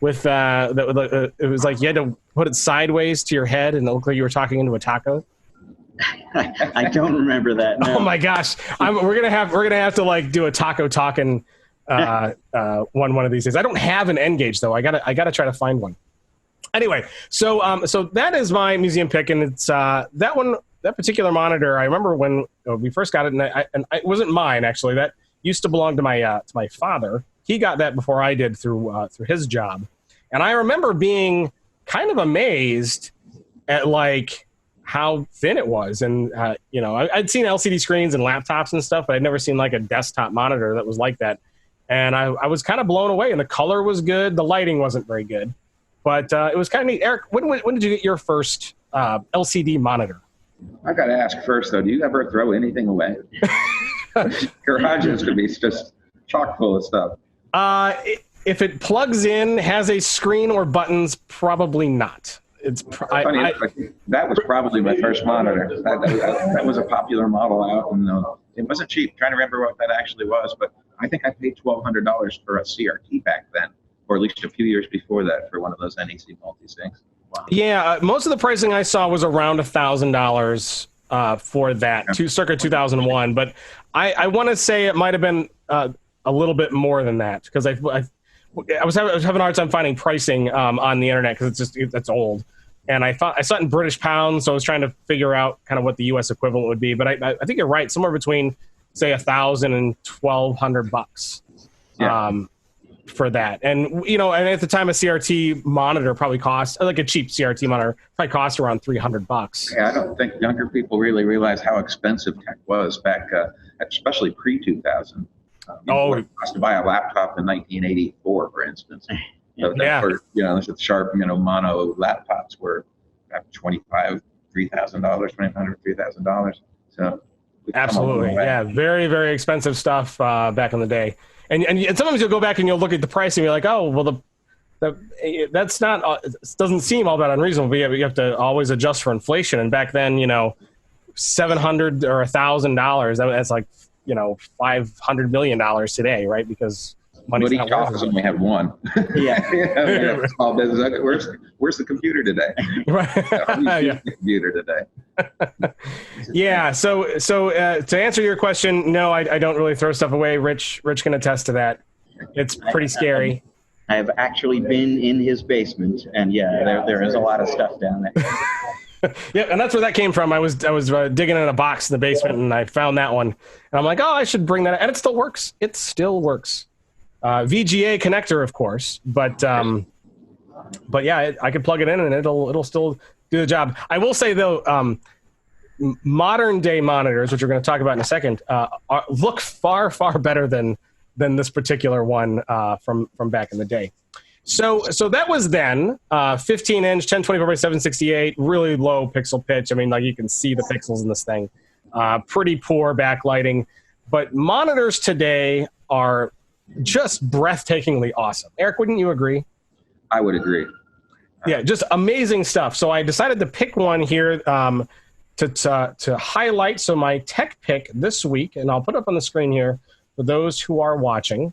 With it was like you had to put it sideways to your head, and it looked like you were talking into a taco. I don't remember that. No. Oh my gosh, we're gonna have to like do a Taco Talkin' one of these days. I don't have an N-Gage though. I gotta try to find one. Anyway, so that is my museum pick, and it's that particular monitor. I remember when we first got it, and it wasn't mine actually. That used to belong to my father. He got that before I did through his job, and I remember being kind of amazed at like how thin it was. And I'd seen LCD screens and laptops and stuff, but I'd never seen like a desktop monitor that was like that. And I was kind of blown away. And the color was good. The lighting wasn't very good, but it was kind of neat. Eric, when did you get your first LCD monitor? I got to ask first though. Do you ever throw anything away? Garages could be just chock full of stuff. If it plugs in, has a screen or buttons, probably not. It's funny. That was probably my first monitor. That was a popular model out, and it wasn't cheap. I'm trying to remember what that actually was, but I think I paid $1,200 for a CRT back then, or at least a few years before that, for one of those NEC multi things. Wow. Yeah, most of the pricing I saw was around $1,000 for that, circa 2001. But I want to say it might have been a little bit more than that, because I was having a hard time finding pricing on the internet, because it's old, and I saw it in British pounds, so I was trying to figure out kind of what the U.S. equivalent would be. But I think you're right, somewhere between say $1,000 and $1,200 for that. And and at the time, a CRT monitor probably cost, like a cheap CRT monitor, probably cost around $300. Yeah, I don't think younger people really realize how expensive tech was back, especially pre-2000. It cost to buy a laptop in 1984, for instance. So the sharp, mono laptops were $2,500, $3,000. So absolutely, yeah, very, very expensive stuff back in the day. And sometimes you'll go back and you'll look at the price and you're like, oh, well, that's not, it doesn't seem all that unreasonable. But you have to always adjust for inflation. And back then, $700 or $1,000, that's like $500 million today, right? Because money's not worth it. Only have one. Yeah. Small business. Where's the computer today? Right. The computer today. Yeah. So to answer your question, no, I don't really throw stuff away. Rich can attest to that. It's pretty scary. I have actually been in his basement, and yeah, there is a lot of stuff down there. Yeah, and that's where that came from. I was digging in a box in the basement, and I found that one, and I'm like, oh, I should bring that, and it still works. It still works. VGA connector, of course, but yeah, I could plug it in, and it'll still do the job. I will say though, modern day monitors, which we're going to talk about in a second, look far better than this particular one from back in the day. So that was then 15-inch, 1024 by 768, really low pixel pitch. I mean, like you can see the pixels in this thing. Pretty poor backlighting, but monitors today are just breathtakingly awesome. Eric, wouldn't you agree? I would agree. Yeah, just amazing stuff. So I decided to pick one here to highlight. So my tech pick this week, and I'll put it up on the screen here for those who are watching.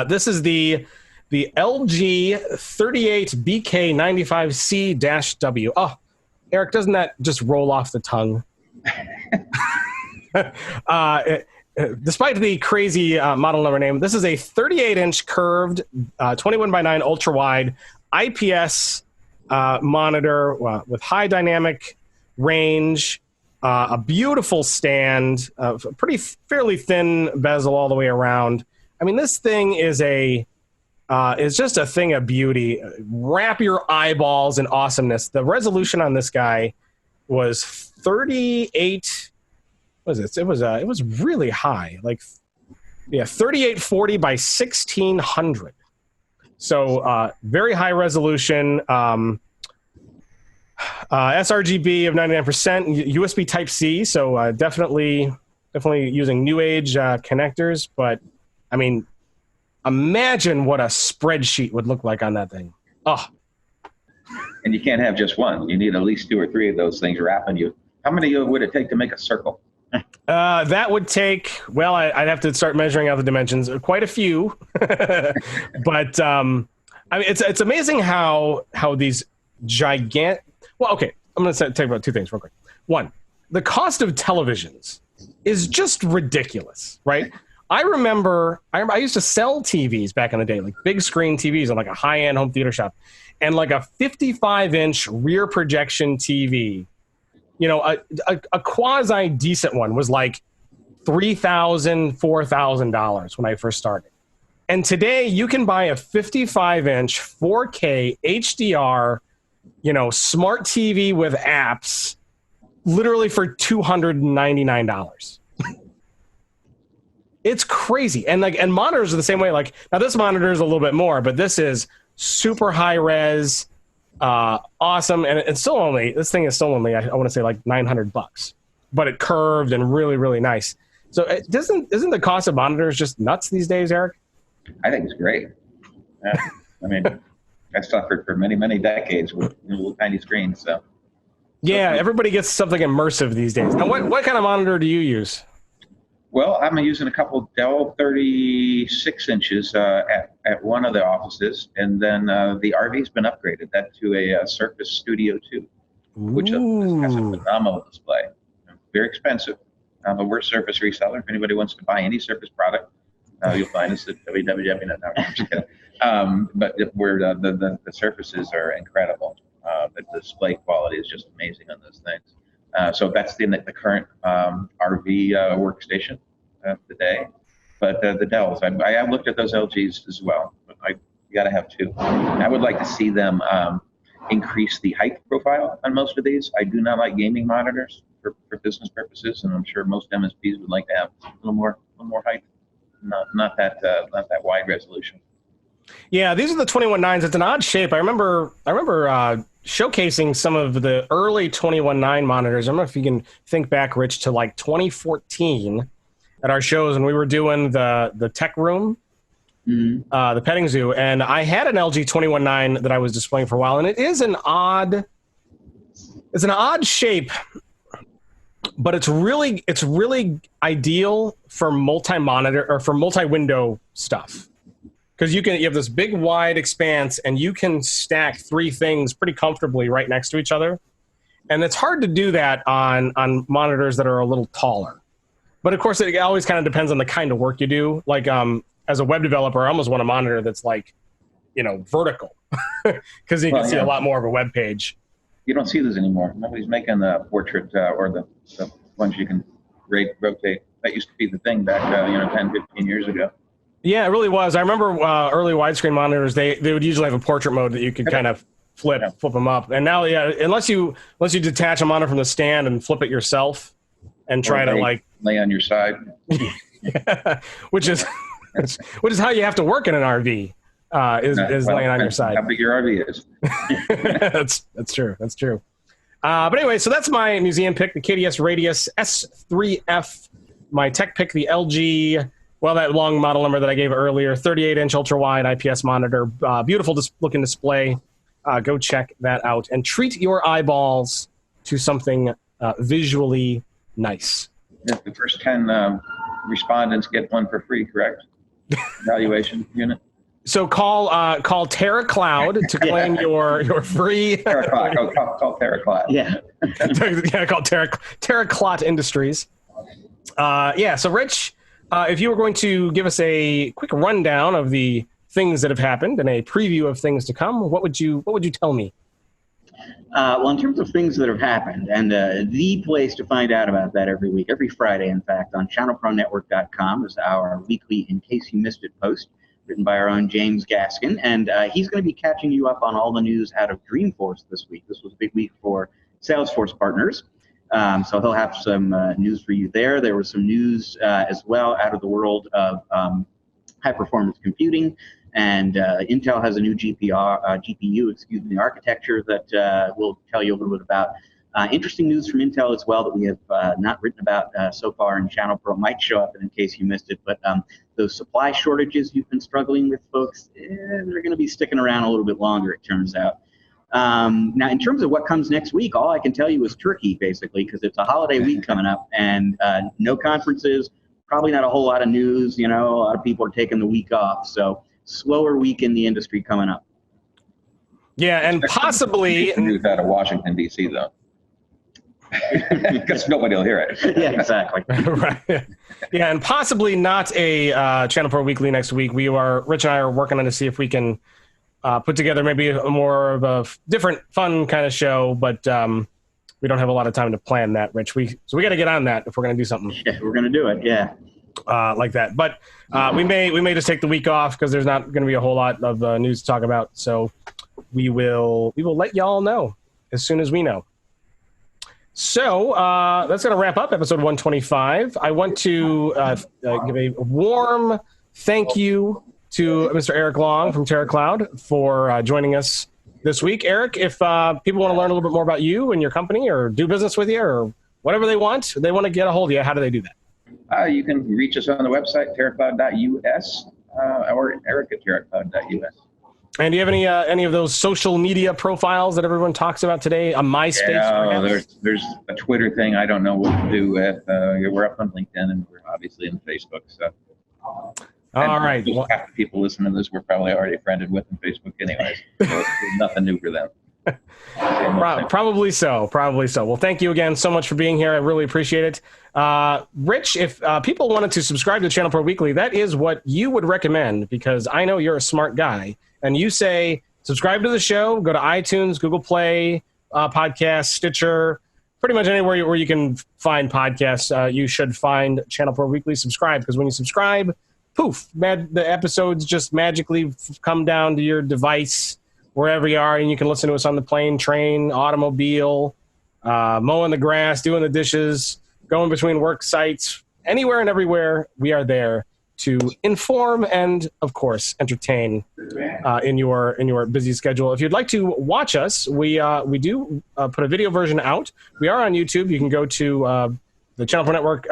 This is the LG 38BK95C-W. Oh, Eric, doesn't that just roll off the tongue? Despite the crazy model number name, this is a 38-inch curved 21 by 9 ultra wide IPS monitor with high dynamic range, a beautiful stand, fairly thin bezel all the way around. I mean, this thing is just a thing of beauty. Wrap your eyeballs in awesomeness. The resolution on this guy was 38. What was it? It was really high, like 3840 by 1600. So very high resolution. sRGB of 99%, USB Type-C. So definitely using new age connectors. But I mean, imagine what a spreadsheet would look like on that thing. Oh. And you can't have just one. You need at least 2 or 3 of those things wrapping you. How many would it take to make a circle? That would take, well, I'd have to start measuring out the dimensions. Quite a few. But I mean, it's amazing how these gigantic. Well, okay, I'm going to talk about 2 things real quick. One, the cost of televisions is just ridiculous, right? I remember I used to sell TVs back in the day, like big screen TVs on like a high-end home theater shop, and like a 55-inch rear projection TV, you know, a quasi decent one was like $3,000, $4,000 when I first started. And today you can buy a 55-inch 4K HDR, you know, smart TV with apps literally for $299. It's crazy. And like, and monitors are the same way. Like, now this monitor is a little bit more, but this is super high res, awesome. And it's still only, this thing is still only, I want to say like $900, but it curved and really, really nice. So isn't the cost of monitors just nuts these days, Eric? I think it's great. I mean, I suffered for many, many decades with little tiny screens. So yeah, everybody gets something immersive these days. Now, what kind of monitor do you use? Well, I'm using a couple Dell 36 inches at one of the offices, and then the RV's been upgraded that to a Surface Studio 2, which has a phenomenal display. Very expensive, but we're a Surface reseller. If anybody wants to buy any Surface product, you'll find us at www.net. But we're, the surfaces are incredible. The display quality is just amazing on those things. So that's the current RV workstation today. But the Dells, I have looked at those LGs as well. But you got to have 2. I would like to see them increase the height profile on most of these. I do not like gaming monitors for business purposes, and I'm sure most MSPs would like to have a little more height, not that wide resolution. Yeah, these are the 21.9s. It's an odd shape. I remember showcasing some of the early 21.9 monitors. I don't know if you can think back, Rich, to like 2014 at our shows when we were doing the tech room, the petting zoo, and I had an LG 21.9 that I was displaying for a while, and it is an odd shape, but it's really ideal for multi-monitor or for multi-window stuff. Because you have this big wide expanse and you can stack 3 things pretty comfortably right next to each other. And it's hard to do that on monitors that are a little taller. But of course, it always kind of depends on the kind of work you do. Like as a web developer, I almost want a monitor that's like vertical, because you can see a lot more of a web page. You don't see those anymore. Nobody's making the portrait or the ones you can rotate. That used to be the thing back 10, 15 years ago. Yeah, it really was. I remember early widescreen monitors, they would usually have a portrait mode that you could kind of flip them up. And now, unless you detach a monitor from the stand and flip it yourself and try to lay on your side. which is how you have to work in an RV. Is laying on your side. How big your RV is. That's true. That's true. But anyway, so that's my museum pick, the KDS Radius S3F. My tech pick, the LG, that long model number that I gave earlier, 38-inch ultra-wide IPS monitor, beautiful looking display. Go check that out and treat your eyeballs to something visually nice. Yeah, the first 10 respondents get one for free, correct? Evaluation unit. So call TeraCloud to claim your free. TeraCloud. Call TeraCloud. Yeah. Call TeraCloud Industries. So Rich, if you were going to give us a quick rundown of the things that have happened and a preview of things to come, what would you tell me? In terms of things that have happened, and the place to find out about that every week, every Friday, in fact, on ChannelProNetwork.com is our weekly In Case You Missed It post, written by our own James Gaskin, and he's going to be catching you up on all the news out of Dreamforce this week. This was a big week for Salesforce partners, so he'll have some news for you there. There was some news as well out of the world of high-performance computing, and Intel has a new GPU architecture that we'll tell you a little bit about. Interesting news from Intel as well that we have not written about so far in ChannelPro. Might show up in case you missed it, but those supply shortages you've been struggling with, folks, they're going to be sticking around a little bit longer, it turns out. Now, in terms of what comes next week, all I can tell you is turkey, basically, because it's a holiday week coming up, and no conferences, probably not a whole lot of news. A lot of people are taking the week off, so slower week in the industry coming up. Yeah, and possibly news out of Washington, D.C., though. Because nobody will hear it. Yeah, exactly. Right. Yeah, and possibly not a Channel Pro Weekly next week. Rich and I are working on to see if we can put together maybe a more of a different, fun kind of show, but we don't have a lot of time to plan that, Rich. So we got to get on that if we're going to do something. Yeah, we're going to do it. Yeah. Like that. But we may just take the week off because there's not going to be a whole lot of news to talk about. So we will let y'all know as soon as we know. So that's going to wrap up episode 125. I want to give a warm thank you to Mr. Eric Long from TeraCloud for joining us this week. Eric, if people want to learn a little bit more about you and your company or do business with you or whatever they want to get a hold of you, how do they do that? You can reach us on the website, teracloud.us, or Eric at teracloud.us. And do you have any of those social media profiles that everyone talks about today? A MySpace? There's a Twitter thing I don't know what to do with. We're up on LinkedIn and we're obviously on Facebook. So. All right. Well, half the people listening to this we're probably already friended with on Facebook anyways. So there's nothing new for them. Probably so. Well, thank you again so much for being here. I really appreciate it. Rich, if people wanted to subscribe to Channel Pro Weekly, that is what you would recommend because I know you're a smart guy. And you say, subscribe to the show, go to iTunes, Google Play, Podcasts, Stitcher, pretty much anywhere where you can find podcasts, you should find Channel Pro Weekly. Subscribe, because when you subscribe, poof, the episodes just magically come down to your device, wherever you are, and you can listen to us on the plane, train, automobile, mowing the grass, doing the dishes, going between work sites, anywhere and everywhere, we are there to inform and, of course, entertain in your busy schedule. If you'd like to watch us, we do put a video version out. We are on YouTube. You can go to the Channel Pro Network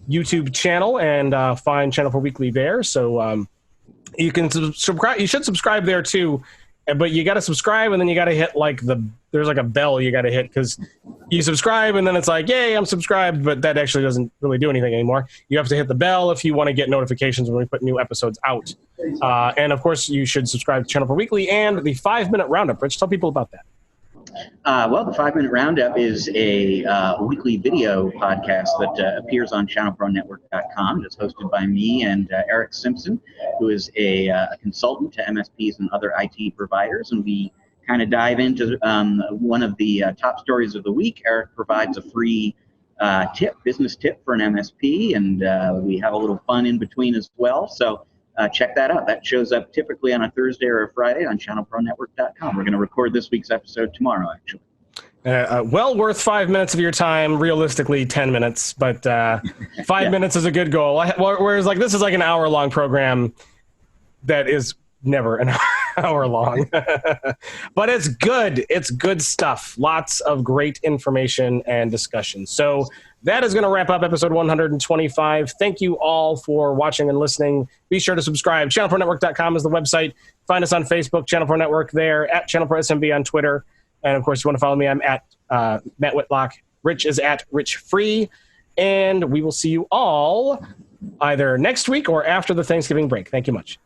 YouTube channel and find Channel Pro Weekly there. So you can subscribe. You should subscribe there too. But you got to subscribe, and then you got to hit there's a bell you got to hit, because you subscribe, and then it's like, yay, I'm subscribed, but that actually doesn't really do anything anymore. You have to hit the bell if you want to get notifications when we put new episodes out. And of course, you should subscribe to Channel Pro Weekly and the 5-Minute Roundup. Rich, tell people about that. Well, the 5-Minute Roundup is a weekly video podcast that appears on ChannelProNetwork.com. It's hosted by me and Eric Simpson, who is a consultant to MSPs and other IT providers. And we kind of dive into one of the top stories of the week. Eric provides a free business tip for an MSP, and we have a little fun in between as well. So check that out. That shows up typically on a Thursday or a Friday on ChannelProNetwork.com. We're going to record this week's episode tomorrow, actually. Well worth 5 minutes of your time, realistically 10 minutes, but 5 minutes is a good goal. Whereas like this is like an hour-long program that is never an hour long. But it's good. It's good stuff. Lots of great information and discussion. So that is going to wrap up episode 125. Thank you all for watching and listening. Be sure to subscribe. ChannelProNetwork.com is the website. Find us on Facebook, Channel Pro Network there, at Channel Pro SMB on Twitter. And of course, if you want to follow me, I'm at Matt Whitlock. Rich is at Rich Free. And we will see you all either next week or after the Thanksgiving break. Thank you much.